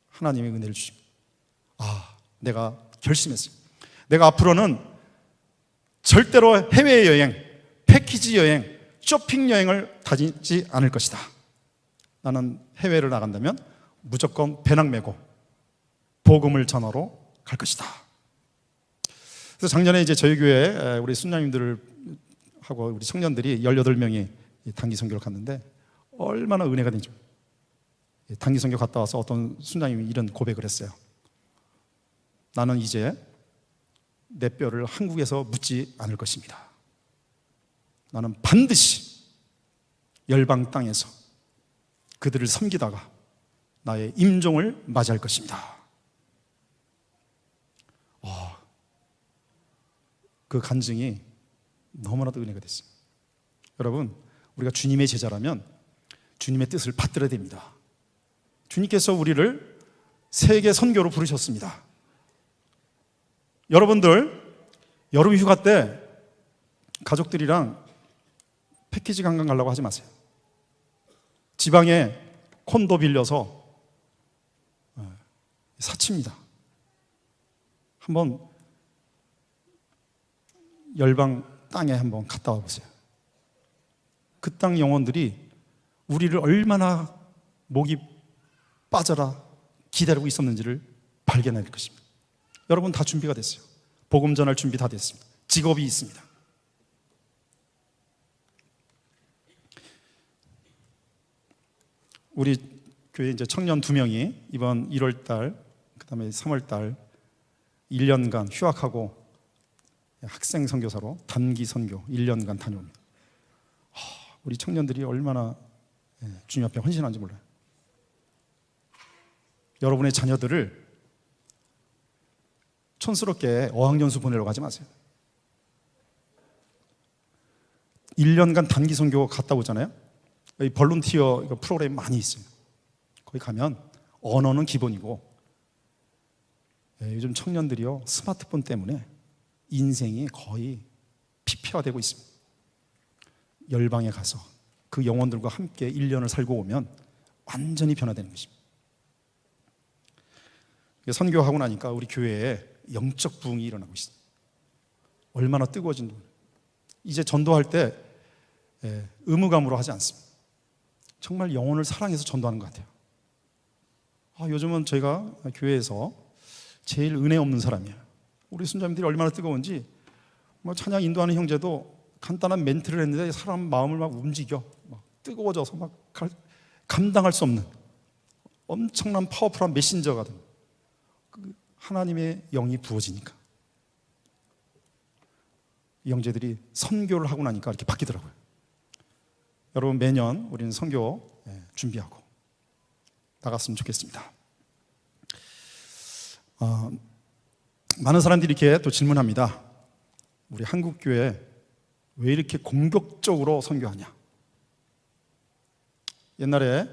하나님의 은혜를 주십니다. 내가 결심했어요. 내가 앞으로는 절대로 해외여행, 패키지 여행, 쇼핑 여행을 다니지 않을 것이다. 나는 해외를 나간다면 무조건 배낭 메고 복음을 전하러 갈 것이다. 그래서 작년에 이제 저희 교회 우리 순장님들을 하고 우리 청년들이 18명이 단기 선교를 갔는데 얼마나 은혜가 되는지. 단기 선교 갔다 와서 어떤 순장님이 이런 고백을 했어요. 나는 이제 내 뼈를 한국에서 묻지 않을 것입니다. 나는 반드시 열방 땅에서 그들을 섬기다가 나의 임종을 맞이할 것입니다. 그 간증이 너무나도 은혜가 됐어요. 여러분, 우리가 주님의 제자라면 주님의 뜻을 받들어야 됩니다. 주님께서 우리를 세계 선교로 부르셨습니다. 여러분들 여름 휴가 때 가족들이랑 패키지 관광 가려고 하지 마세요. 지방에 콘도 빌려서 사칩니다. 한번 열방 땅에 한번 갔다 와 보세요. 그 땅 영혼들이 우리를 얼마나 목이 빠져라 기다리고 있었는지를 발견할 것입니다. 여러분 다 준비가 됐어요. 복음 전할 준비 다 됐습니다. 직업이 있습니다. 우리 교회 이제 청년 2명이 이번 1월 달, 그다음에 3월 달 1년간 휴학하고 학생 선교사로 단기 선교 1년간 다녀옵니다. 우리 청년들이 얼마나 주님 앞에 헌신한지 몰라요. 여러분의 자녀들을 촌스럽게 어학연수 보내려고 하지 마세요. 1년간 단기 선교 갔다 오잖아요. 여기 볼런티어 프로그램 많이 있어요. 거기 가면 언어는 기본이고 요즘 청년들이요 스마트폰 때문에 인생이 거의 피폐화되고 있습니다. 열방에 가서 그 영혼들과 함께 1년을 살고 오면 완전히 변화되는 것입니다. 선교하고 나니까 우리 교회에 영적 부흥이 일어나고 있습니다. 얼마나 뜨거워진 분. 이제 전도할 때 의무감으로 하지 않습니다. 정말 영혼을 사랑해서 전도하는 것 같아요. 요즘은 저희가 교회에서 제일 은혜 없는 사람이에요. 우리 순자님들이 얼마나 뜨거운지 찬양 인도하는 형제도 간단한 멘트를 했는데 사람 마음을 막 움직여 막 뜨거워져서 막 감당할 수 없는 엄청난 파워풀한 메신저 같은 하나님의 영이 부어지니까 이 형제들이 선교를 하고 나니까 이렇게 바뀌더라고요. 여러분 매년 우리는 선교 준비하고 나갔으면 좋겠습니다. 많은 사람들이 이렇게 또 질문합니다. 우리 한국교회 왜 이렇게 공격적으로 선교하냐? 옛날에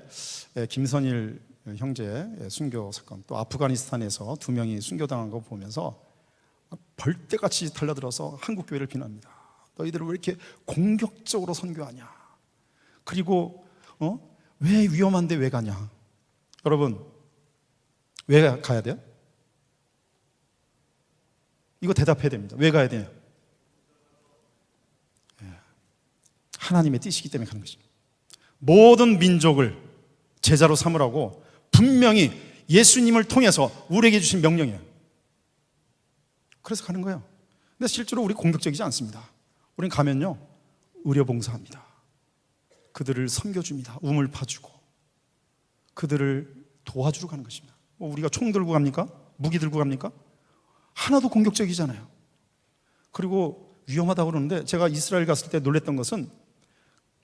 김선일 형제 순교 사건, 또 아프가니스탄에서 2명이 순교당한 거 보면서 벌떼같이 달려들어서 한국교회를 비난합니다. 너희들은 왜 이렇게 공격적으로 선교하냐? 그리고 왜 위험한데 왜 가냐? 여러분 왜 가야 돼요? 이거 대답해야 됩니다. 왜 가야 돼요? 하나님의 뜻이기 때문에 가는 것입니다. 모든 민족을 제자로 삼으라고 분명히 예수님을 통해서 우리에게 주신 명령이에요. 그래서 가는 거예요. 근데 실제로 우리 공격적이지 않습니다. 우리는 가면요 의료봉사합니다. 그들을 섬겨줍니다. 우물 파주고 그들을 도와주러 가는 것입니다. 우리가 총 들고 갑니까? 무기 들고 갑니까? 하나도 공격적이잖아요. 그리고 위험하다고 그러는데 제가 이스라엘 갔을 때 놀랬던 것은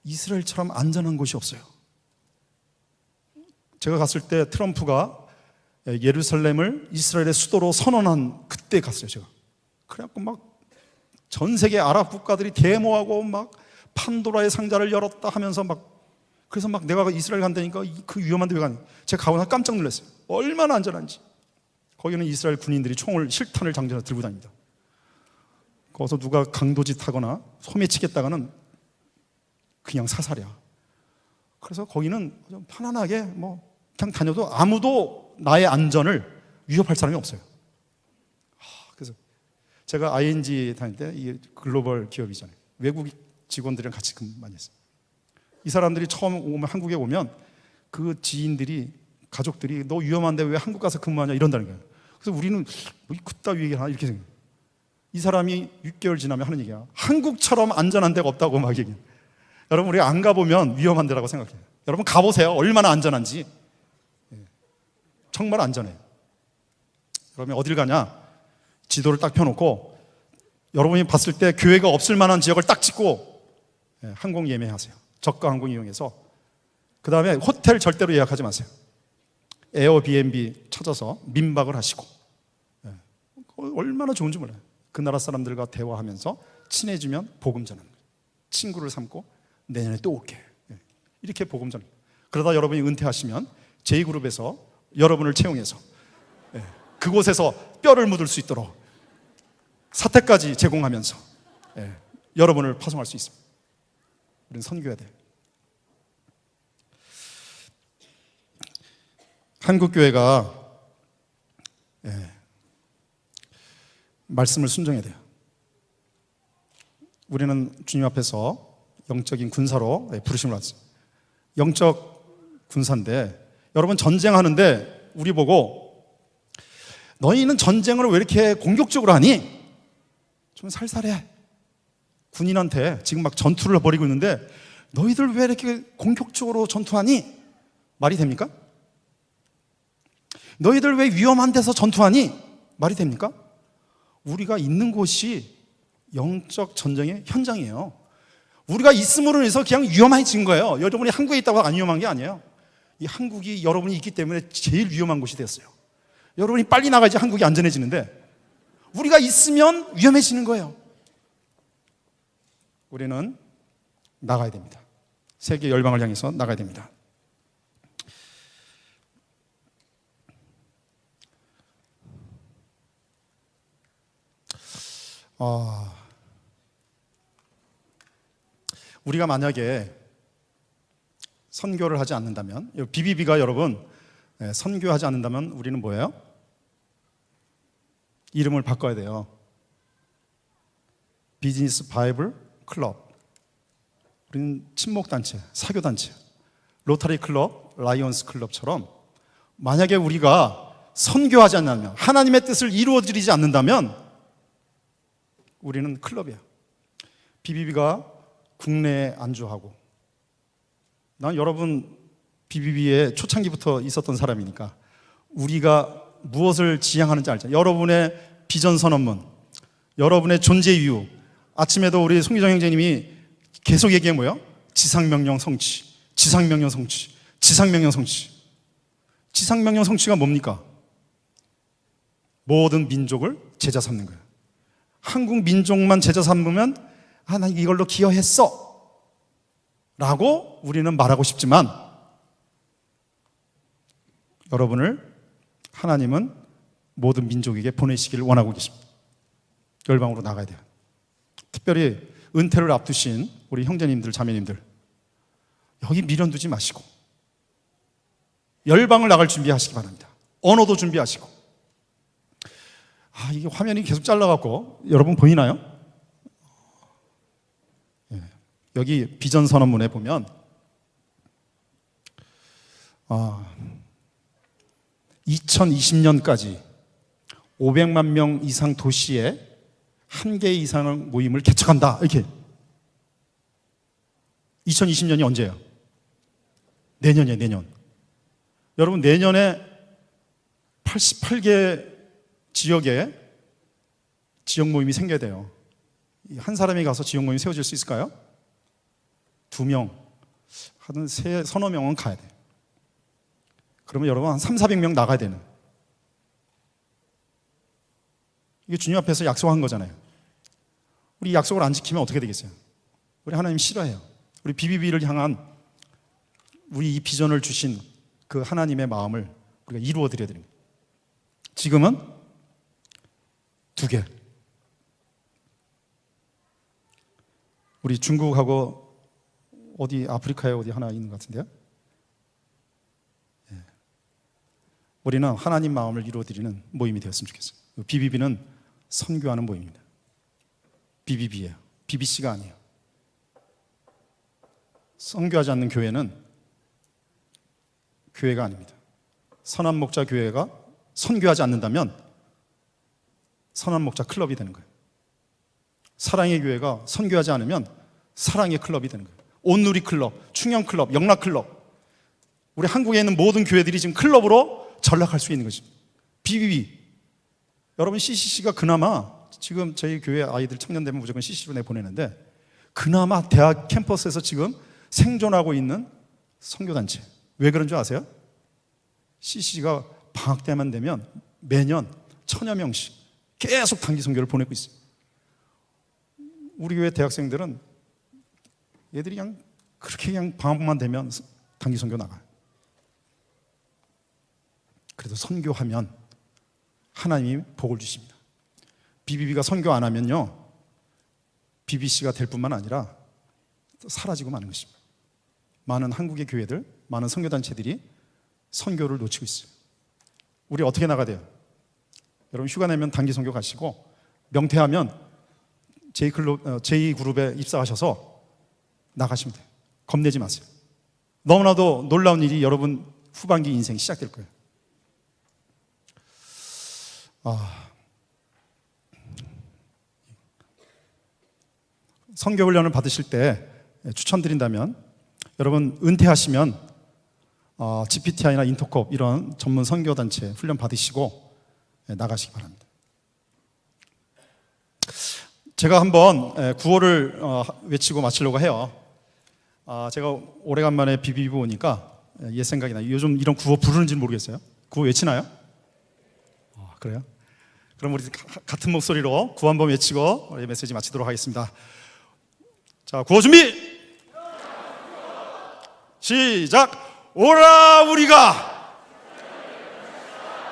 이스라엘처럼 안전한 곳이 없어요. 제가 갔을 때 트럼프가 예루살렘을 이스라엘의 수도로 선언한 그때 갔어요, 제가. 그래갖고 막 전 세계 아랍 국가들이 데모하고 막 판도라의 상자를 열었다 하면서 막, 그래서 막 내가 이스라엘 간다니까 그 위험한데 왜 가니? 제가 가고 나서 깜짝 놀랐어요. 얼마나 안전한지. 거기는 이스라엘 군인들이 총을, 실탄을 장전해서 들고 다닙니다. 거기서 누가 강도짓 하거나 소매치겠다가는 그냥 사살이야. 그래서 거기는 좀 편안하게 뭐 그냥 다녀도 아무도 나의 안전을 위협할 사람이 없어요. 그래서 제가 ING 다닐 때, 이게 글로벌 기업이잖아요. 외국 직원들이랑 같이 근무 많이 했어요. 이 사람들이 처음 오면, 한국에 오면 그 지인들이, 가족들이 너 위험한데 왜 한국 가서 근무하냐 이런다는 거예요. 그래서 우리는 뭐 그따위 얘기를 하나 이렇게 생각해요. 이 사람이 6개월 지나면 하는 얘기야. 한국처럼 안전한 데가 없다고 막 얘기해요. 여러분, 우리가 안 가보면 위험한 데라고 생각해요. 여러분 가보세요. 얼마나 안전한지. 정말 안전해요. 여러분 어딜 가냐? 지도를 딱 펴놓고 여러분이 봤을 때 교회가 없을 만한 지역을 딱 찍고 항공 예매하세요. 저가 항공 이용해서. 그 다음에 호텔 절대로 예약하지 마세요. 에어비앤비 찾아서 민박을 하시고. 얼마나 좋은지 몰라요. 그 나라 사람들과 대화하면서 친해지면 복음 전하는 거예요. 친구를 삼고 내년에 또 올게. 이렇게 복음 전하는 거예요. 그러다 여러분이 은퇴하시면 제2그룹에서 여러분을 채용해서 그곳에서 뼈를 묻을 수 있도록 사택까지 제공하면서 여러분을 파송할 수 있습니다. 우리는 선교해야 돼요. 한국교회가 말씀을 순종해야 돼요. 우리는 주님 앞에서 영적인 군사로 부르심을 받습니다. 영적 군사인데, 여러분 전쟁하는데 우리 보고 너희는 전쟁을 왜 이렇게 공격적으로 하니? 좀 살살해. 군인한테 지금 막 전투를 벌이고 있는데 너희들 왜 이렇게 공격적으로 전투하니? 말이 됩니까? 너희들 왜 위험한 데서 전투하니? 말이 됩니까? 우리가 있는 곳이 영적 전쟁의 현장이에요. 우리가 있음으로 해서 그냥 위험해진 거예요. 여러분이 한국에 있다고 안 위험한 게 아니에요. 이 한국이 여러분이 있기 때문에 제일 위험한 곳이 됐어요. 여러분이 빨리 나가야지 한국이 안전해지는데 우리가 있으면 위험해지는 거예요. 우리는 나가야 됩니다. 세계 열방을 향해서 나가야 됩니다. 우리가 만약에 선교를 하지 않는다면, BBB가 여러분 선교하지 않는다면 우리는 뭐예요? 이름을 바꿔야 돼요. 비즈니스 바이블 클럽. 우리는 친목단체, 사교단체, 로터리 클럽, 라이온스 클럽처럼 만약에 우리가 선교하지 않는다면, 하나님의 뜻을 이루어지지 않는다면 우리는 클럽이야. BBB가 국내에 안주하고, 난 여러분 BBB에 초창기부터 있었던 사람이니까 우리가 무엇을 지향하는지 알죠. 여러분의 비전 선언문, 여러분의 존재 이유. 아침에도 우리 송기정 형제님이 계속 얘기한 뭐예요? 지상명령 성취, 지상명령 성취, 지상명령 성취. 지상명령 성취가 뭡니까? 모든 민족을 제자 삼는 거예요. 한국 민족만 제자 삼으면 난 이걸로 기여했어 라고 우리는 말하고 싶지만, 여러분을 하나님은 모든 민족에게 보내시기를 원하고 계십니다. 열방으로 나가야 돼요. 특별히 은퇴를 앞두신 우리 형제님들, 자매님들, 여기 미련 두지 마시고 열방을 나갈 준비하시기 바랍니다. 언어도 준비하시고. 이게 화면이 계속 잘라갖고 여러분 보이나요? 여기 비전 선언문에 보면 2020년까지 500만 명 이상 도시에 1개 이상의 모임을 개척한다, 이렇게. 2020년이 언제예요? 내년이에요, 내년. 여러분, 내년에 88개 지역에 지역 모임이 생겨야 돼요. 한 사람이 가서 지역 모임이 세워질 수 있을까요? 2명, 하든 서너 명은 가야 돼요. 그러면 여러분 한 300~400명 나가야 되는, 이게 주님 앞에서 약속한 거잖아요. 우리 약속을 안 지키면 어떻게 되겠어요? 우리 하나님 싫어해요. 우리 BBB를 향한 우리 이 비전을 주신 그 하나님의 마음을 우리가 이루어 드려야 됩니다. 지금은 2개. 우리 중국하고 어디 아프리카에 어디 하나 있는 것 같은데요. 우리는 하나님 마음을 이루어 드리는 모임이 되었으면 좋겠어요. BBB는 선교하는 모임입니다. BBB예요. BBC가 아니에요. 선교하지 않는 교회는 교회가 아닙니다. 선한 목자 교회가 선교하지 않는다면 선한 목자 클럽이 되는 거예요. 사랑의 교회가 선교하지 않으면 사랑의 클럽이 되는 거예요. 온누리 클럽, 충영 클럽, 영락 클럽. 우리 한국에 있는 모든 교회들이 지금 클럽으로 전락할 수 있는 것입니다. BBB. 여러분, CCC가 그나마 지금 저희 교회 아이들 청년 되면 무조건 CCC로 내보내는데, 그나마 대학 캠퍼스에서 지금 생존하고 있는 선교단체. 왜 그런 줄 아세요? CCC가 방학 때만 되면 매년 1000여 명씩 계속 단기 선교를 보내고 있어요. 우리 교회 대학생들은 얘들이 그냥 그렇게 그냥 방학만 되면 단기 선교 나가요. 그래도 선교하면 하나님이 복을 주십니다. BBB가 선교 안 하면요, BBC가 될 뿐만 아니라 사라지고 마는 것입니다. 많은 한국의 교회들, 많은 선교단체들이 선교를 놓치고 있어요. 우리 어떻게 나가야 돼요? 여러분, 휴가 내면 단기 선교 가시고, 명퇴하면 제2그룹에 입사하셔서 나가시면 돼요. 겁내지 마세요. 너무나도 놀라운 일이 여러분 후반기 인생이 시작될 거예요. 선교훈련을 받으실 때 추천드린다면, 여러분 은퇴하시면 GPTI나 인터콥 이런 전문 선교단체 훈련 받으시고 나가시기 바랍니다. 제가 한번 구호를 외치고 마치려고 해요. 제가 오래간만에 BBB 오니까 옛 생각이 나요. 요즘 이런 구호 부르는지는 모르겠어요. 구호 외치나요? 그래요? 그럼 우리 같은 목소리로 구호 한번 외치고 우리 메시지 마치도록 하겠습니다. 자, 구호 준비! 시작! 오라 우리가!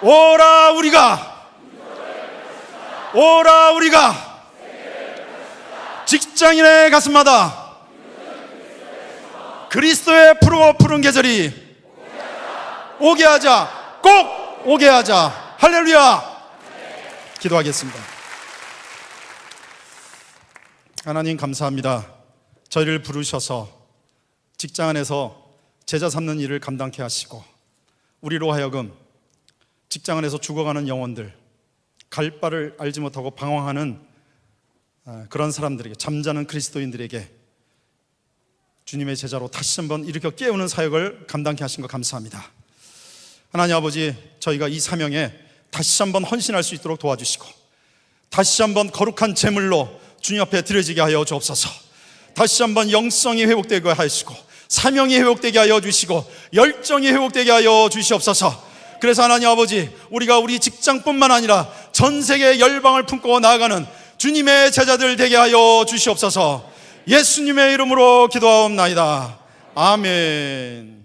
오라 우리가! 오라 우리가! 직장인의 가슴마다 그리스도의 푸르고 푸른 계절이 오게 하자! 꼭 오게 하자! 할렐루야! 기도하겠습니다. 하나님 감사합니다. 저희를 부르셔서 직장 안에서 제자 삼는 일을 감당케 하시고, 우리로 하여금 직장 안에서 죽어가는 영혼들, 갈 바를 알지 못하고 방황하는 그런 사람들에게, 잠자는 그리스도인들에게 주님의 제자로 다시 한번 일으켜 깨우는 사역을 감당케 하신 것 감사합니다. 하나님 아버지, 저희가 이 사명에 다시 한번 헌신할 수 있도록 도와주시고, 다시 한번 거룩한 제물로 주님 앞에 드려지게 하여 주옵소서. 다시 한번 영성이 회복되게 하시고, 사명이 회복되게 하여 주시고, 열정이 회복되게 하여 주시옵소서. 그래서 하나님 아버지, 우리가 우리 직장뿐만 아니라 전 세계 열방을 품고 나아가는 주님의 제자들 되게 하여 주시옵소서. 예수님의 이름으로 기도하옵나이다. 아멘.